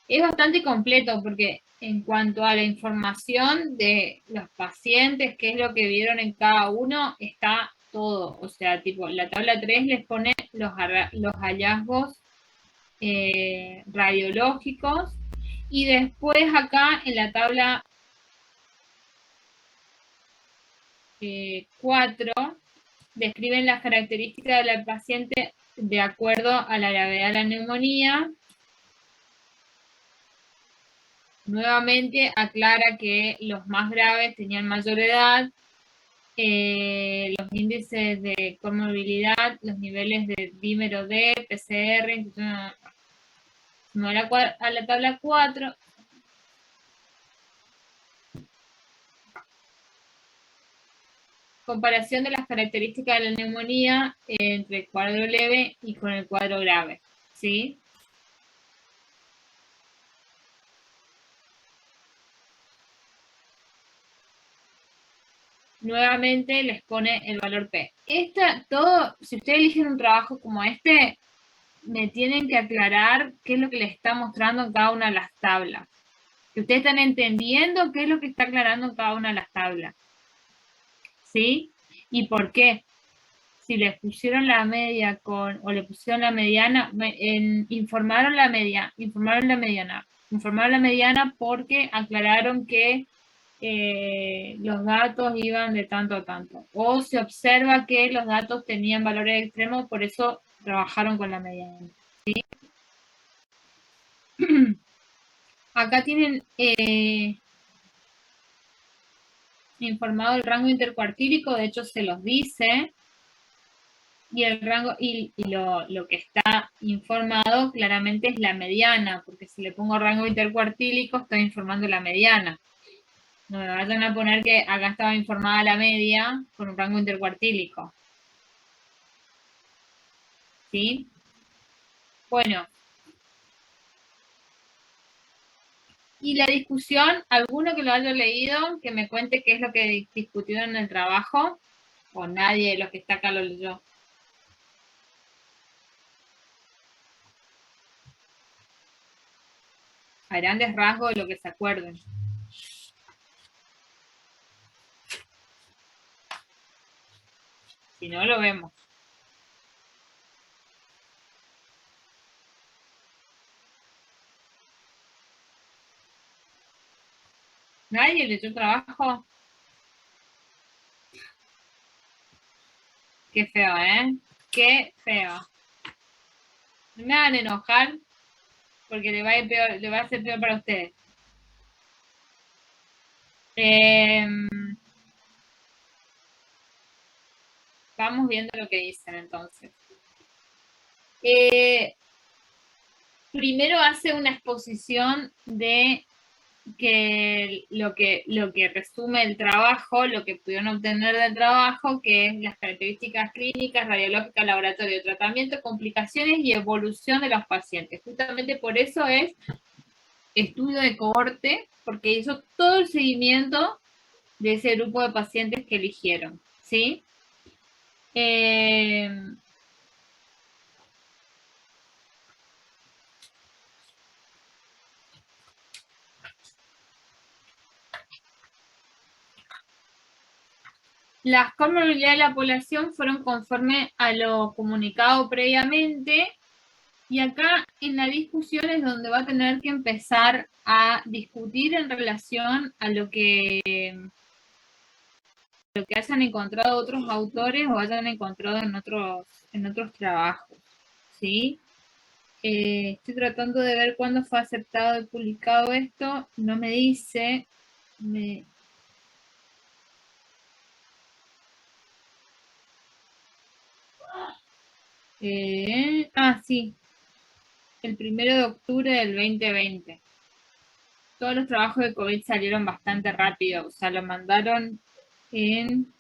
Es bastante completo porque en cuanto a la información de los pacientes, qué es lo que vieron en cada uno, está todo. O sea, tipo, la tabla 3 les pone los hallazgos radiológicos y después acá en la tabla 4 describen las características del paciente de acuerdo a la gravedad de la neumonía. Nuevamente aclara que los más graves tenían mayor edad, los índices de comorbilidad, los niveles de dímero D, PCR, a la tabla 4. Comparación de las características de la neumonía entre el cuadro leve y con el cuadro grave, ¿sí? Nuevamente les pone el valor P. Si ustedes eligen un trabajo como este, me tienen que aclarar qué es lo que les está mostrando en cada una de las tablas. Que ustedes están entendiendo qué es lo que está aclarando cada una de las tablas. ¿Sí? ¿Y por qué? Si les pusieron la media o le pusieron la mediana, informaron la mediana porque aclararon que los datos iban de tanto a tanto. O se observa que los datos tenían valores extremos, por eso trabajaron con la mediana. ¿Sí? Acá tienen informado el rango intercuartílico, de hecho se los dice. Y el rango y lo que está informado claramente es la mediana, porque si le pongo rango intercuartílico estoy informando la mediana. No me vayan a poner que acá estaba informada la media con un rango intercuartílico. ¿Sí? Bueno. Y la discusión, alguno que lo haya leído, que me cuente qué es lo que discutieron en el trabajo, o nadie de los que está acá lo leyó. A grandes rasgos de lo que se acuerden. Si no, lo vemos. ¿Nadie leyó trabajo? Qué feo, ¿eh? Qué feo. No me hagan enojar porque le va a ser peor para ustedes. Vamos viendo lo que dicen entonces. Primero hace una exposición de que lo que resume el trabajo, lo que pudieron obtener del trabajo, que es las características clínicas, radiológicas, laboratorio, tratamiento, complicaciones y evolución de los pacientes. Justamente por eso es estudio de cohorte, porque hizo todo el seguimiento de ese grupo de pacientes que eligieron, ¿sí? Las comorbilidades de la población fueron conforme a lo comunicado previamente, y acá en la discusión es donde va a tener que empezar a discutir en relación a lo que hayan encontrado otros autores o hayan encontrado en otros trabajos, ¿sí? Estoy tratando de ver cuándo fue aceptado y publicado esto, no me dice, sí, el 1 de octubre del 2020. Todos los trabajos de COVID salieron bastante rápido, o sea, lo mandaron en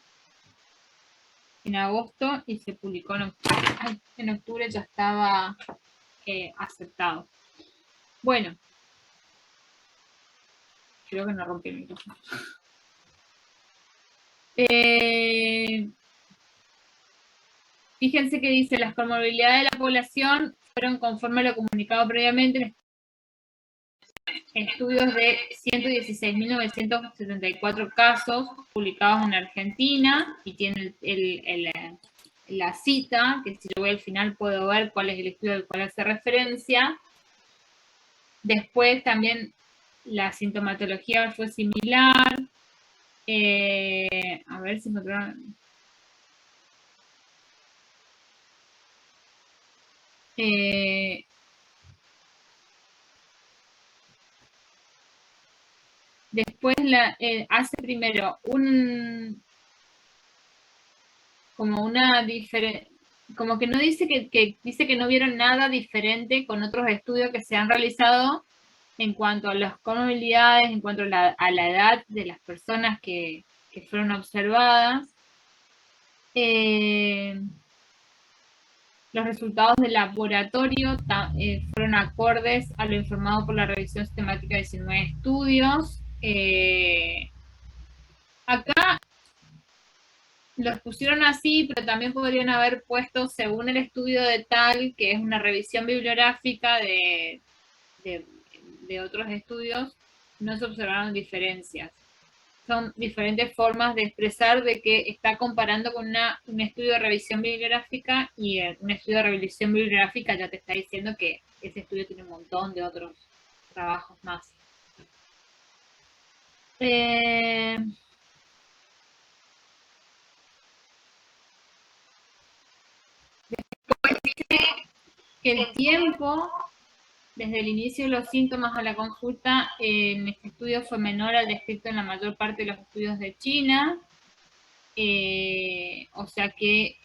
agosto y se publicó en octubre. En octubre ya estaba aceptado. Bueno, creo que no rompí el micrófono. Fíjense que dice, las comorbilidades de la población fueron conforme a lo comunicado previamente en estudios de 116.974 casos publicados en Argentina, y tiene la cita, que si yo voy al final puedo ver cuál es el estudio al cual hace referencia. Después también la sintomatología fue similar. A ver si encontraron. Después hace primero como que no dice que dice que no vieron nada diferente con otros estudios que se han realizado en cuanto a las comorbilidades, en cuanto a la edad de las personas que fueron observadas. Los resultados del laboratorio fueron acordes a lo informado por la revisión sistemática de 19 estudios. Acá los pusieron así, pero también podrían haber puesto según el estudio de tal, que es una revisión bibliográfica de otros estudios, no se observaron diferencias. Son diferentes formas de expresar de que está comparando con un estudio de revisión bibliográfica, y un estudio de revisión bibliográfica ya te está diciendo que ese estudio tiene un montón de otros trabajos más. Después dice que el tiempo desde el inicio de los síntomas a la consulta en este estudio fue menor al descrito en la mayor parte de los estudios de China, o sea que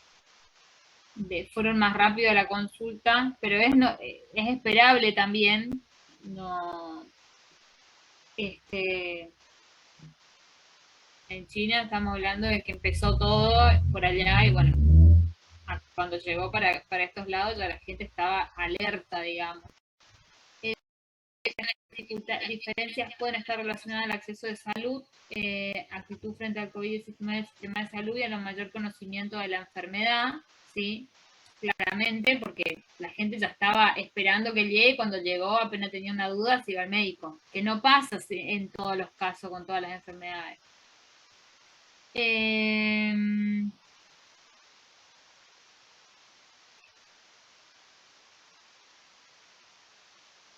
fueron más rápido a la consulta, pero es esperable también, en China estamos hablando de que empezó todo por allá, y bueno, cuando llegó para estos lados ya la gente estaba alerta, digamos. Diferencias pueden estar relacionadas al acceso de salud, actitud frente al COVID y sistema de salud, y a lo mayor conocimiento de la enfermedad, ¿sí? Claramente, porque la gente ya estaba esperando que llegue, cuando llegó apenas tenía una duda se iba al médico, que no pasa en todos los casos con todas las enfermedades.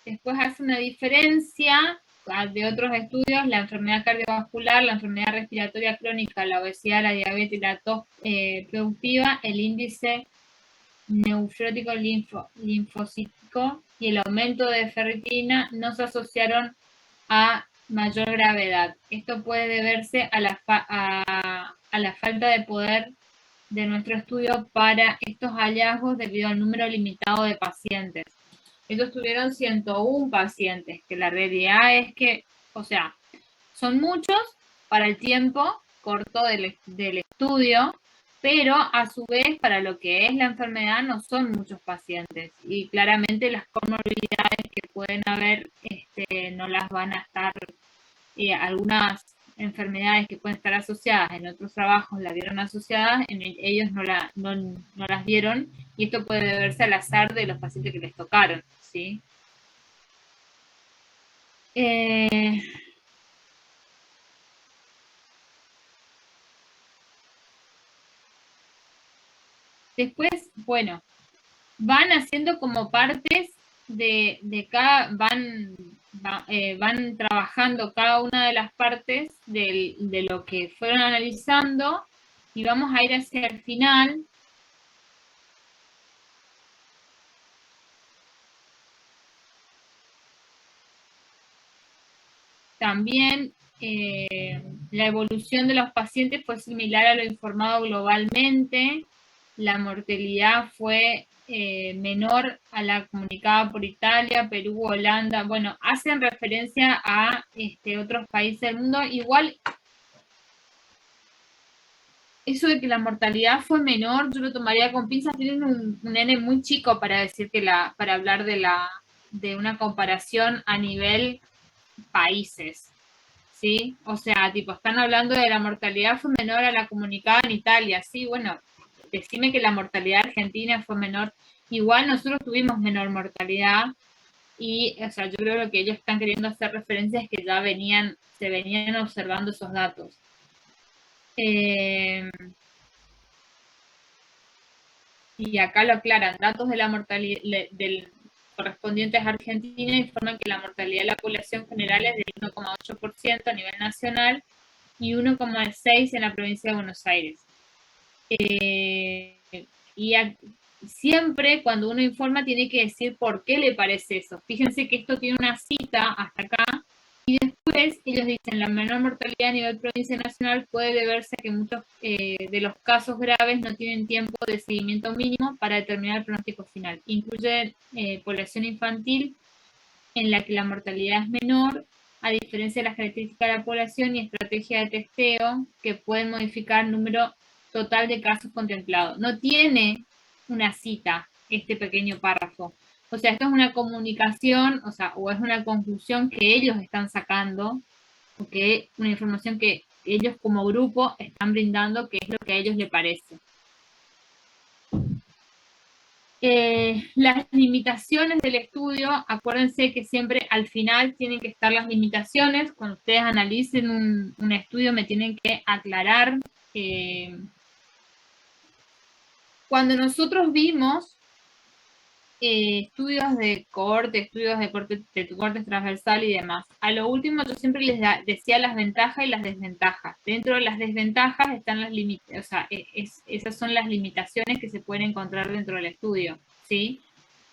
Después hace una diferencia de otros estudios: la enfermedad cardiovascular, la enfermedad respiratoria crónica, la obesidad, la diabetes y la tos productiva, el índice neufrótico linfocítico y el aumento de ferritina no se asociaron a mayor gravedad. Esto puede deberse a la falta de poder de nuestro estudio para estos hallazgos debido al número limitado de pacientes. Ellos tuvieron 101 pacientes, que la realidad es que, o sea, son muchos para el tiempo corto del estudio, pero a su vez para lo que es la enfermedad no son muchos pacientes, y claramente las comorbilidades que pueden haber no las van a estar, algunas enfermedades que pueden estar asociadas en otros trabajos las vieron asociadas, ellos no las vieron, y esto puede deberse al azar de los pacientes que les tocaron, ¿sí? Después, bueno, van haciendo como partes de cada, van trabajando cada una de las partes de lo que fueron analizando, y vamos a ir hacia el final. También la evolución de los pacientes fue similar a lo informado globalmente. La mortalidad fue menor a la comunicada por Italia, Perú, Holanda. Bueno, hacen referencia a otros países del mundo. Igual, eso de que la mortalidad fue menor, yo lo tomaría con pinzas. Tienen un nene muy chico para decir que para hablar de una comparación a nivel países, ¿sí? O sea, tipo, están hablando de la mortalidad fue menor a la comunicada en Italia, sí, bueno, decime que la mortalidad argentina fue menor. Igual nosotros tuvimos menor mortalidad, y, o sea, yo creo que lo que ellos están queriendo hacer referencia es que ya se venían observando esos datos. Y acá lo aclaran: datos de la mortalidad correspondientes a Argentina informan que la mortalidad de la población general es del 1,8% a nivel nacional y 1,6% en la provincia de Buenos Aires. Siempre cuando uno informa tiene que decir por qué le parece eso. Fíjense que esto tiene una cita hasta acá, y después ellos dicen: la menor mortalidad a nivel provincia nacional puede deberse a que muchos de los casos graves no tienen tiempo de seguimiento mínimo para determinar el pronóstico final. Incluye población infantil, en la que la mortalidad es menor, a diferencia de las características de la población y estrategia de testeo, que pueden modificar el número total de casos contemplados. No tiene una cita este pequeño párrafo. O sea, esto es una comunicación, o es una conclusión que ellos están sacando, o que una información que ellos como grupo están brindando, que es lo que a ellos les parece. Las limitaciones del estudio, acuérdense que siempre al final tienen que estar las limitaciones. Cuando ustedes analicen un estudio me tienen que aclarar. Cuando nosotros vimos estudios de corte transversal y demás, a lo último yo siempre les decía las ventajas y las desventajas. Dentro de las desventajas están las limitaciones, o sea, esas son las limitaciones que se pueden encontrar dentro del estudio, ¿sí?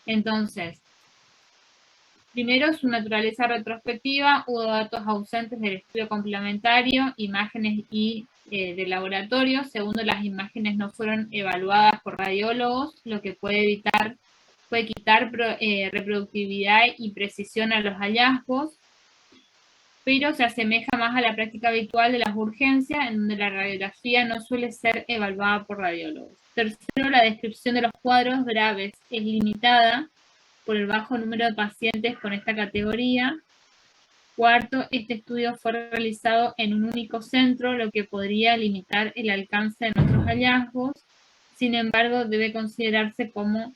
Entonces, primero, su naturaleza retrospectiva, hubo datos ausentes del estudio complementario, imágenes y de laboratorio. Segundo, las imágenes no fueron evaluadas por radiólogos, lo que puede quitar reproductividad y precisión a los hallazgos, pero se asemeja más a la práctica habitual de las urgencias, en donde la radiografía no suele ser evaluada por radiólogos. Tercero, la descripción de los cuadros graves es limitada por el bajo número de pacientes con esta categoría. Cuarto, este estudio fue realizado en un único centro, lo que podría limitar el alcance de nuestros hallazgos. Sin embargo, debe considerarse como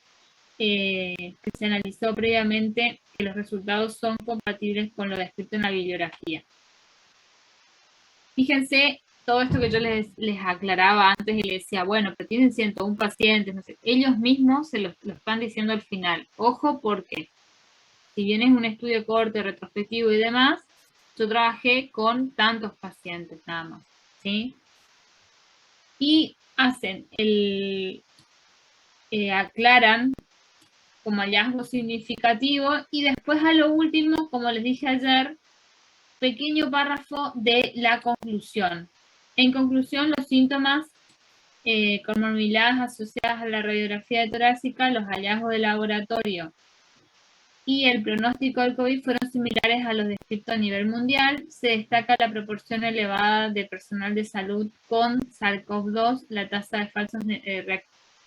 que se analizó previamente que los resultados son compatibles con lo descrito en la bibliografía. Fíjense, todo esto que yo les aclaraba antes y les decía, bueno, pero tienen 101 pacientes, no sé, ellos mismos se lo están diciendo al final. Ojo, porque si bien es un estudio corto, retrospectivo y demás, yo trabajé con tantos pacientes nada más, ¿sí? Y hacen aclaran como hallazgo significativo, y después a lo último, como les dije ayer, pequeño párrafo de la conclusión. En conclusión, los síntomas comorbilidades asociadas a la radiografía torácica, los hallazgos de laboratorio y el pronóstico del COVID fueron similares a los descritos a nivel mundial. Se destaca la proporción elevada de personal de salud con SARS-CoV-2, la tasa de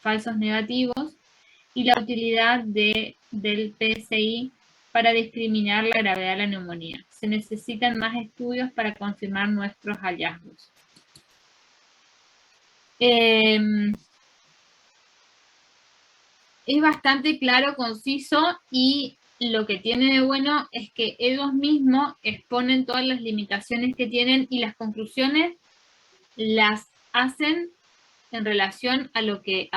falsos negativos, y la utilidad del PSI para discriminar la gravedad de la neumonía. Se necesitan más estudios para confirmar nuestros hallazgos. Es bastante claro, conciso, y lo que tiene de bueno es que ellos mismos exponen todas las limitaciones que tienen y las conclusiones las hacen en relación a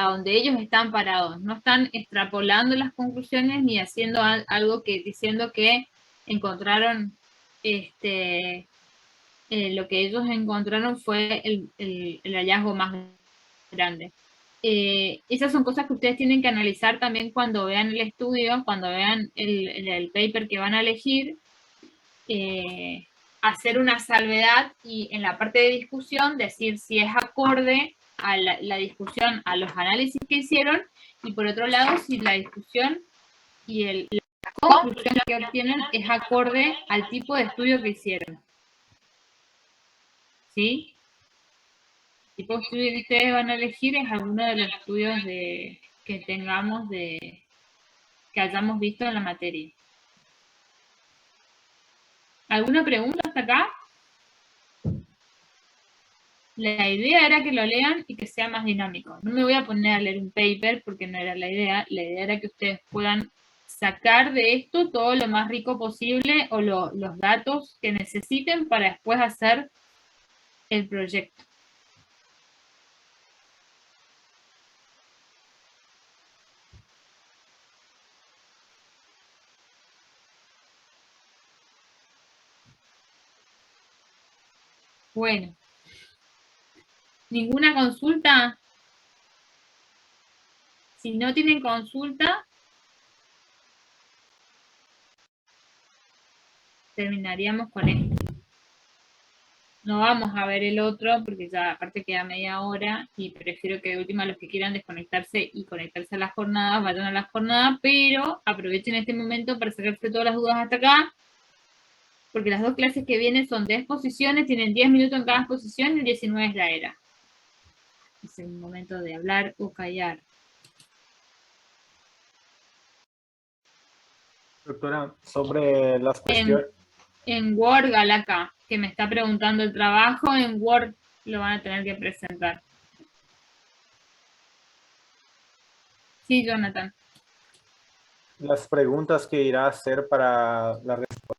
donde ellos están parados. No están extrapolando las conclusiones ni haciendo algo diciendo que encontraron lo que ellos encontraron fue el hallazgo más grande. Esas son cosas que ustedes tienen que analizar también cuando vean el estudio, cuando vean el paper que van a elegir, hacer una salvedad y en la parte de discusión decir si es acorde a la discusión, a los análisis que hicieron, y por otro lado, si la discusión y la conclusión que obtienen es acorde al tipo de estudio que hicieron. ¿Sí? El tipo de estudio que ustedes van a elegir es alguno de los estudios que tengamos que hayamos visto en la materia. ¿Alguna pregunta hasta acá? La idea era que lo lean y que sea más dinámico. No me voy a poner a leer un paper porque no era la idea. La idea era que ustedes puedan sacar de esto todo lo más rico posible o los datos que necesiten para después hacer el proyecto. Bueno. ¿Ninguna consulta? Si no tienen consulta, terminaríamos con esto. No vamos a ver el otro porque ya aparte queda media hora y prefiero que de última los que quieran desconectarse y conectarse a las jornadas vayan a las jornadas, pero aprovechen este momento para sacarse todas las dudas hasta acá, porque las dos clases que vienen son de exposiciones, tienen 10 minutos en cada exposición y el 19 es la era. Es el momento de hablar o callar. Doctora, sobre las cuestiones... En Word, Galaca, que me está preguntando el trabajo, en Word lo van a tener que presentar. Sí, Jonathan. Las preguntas que irá a hacer para la respuesta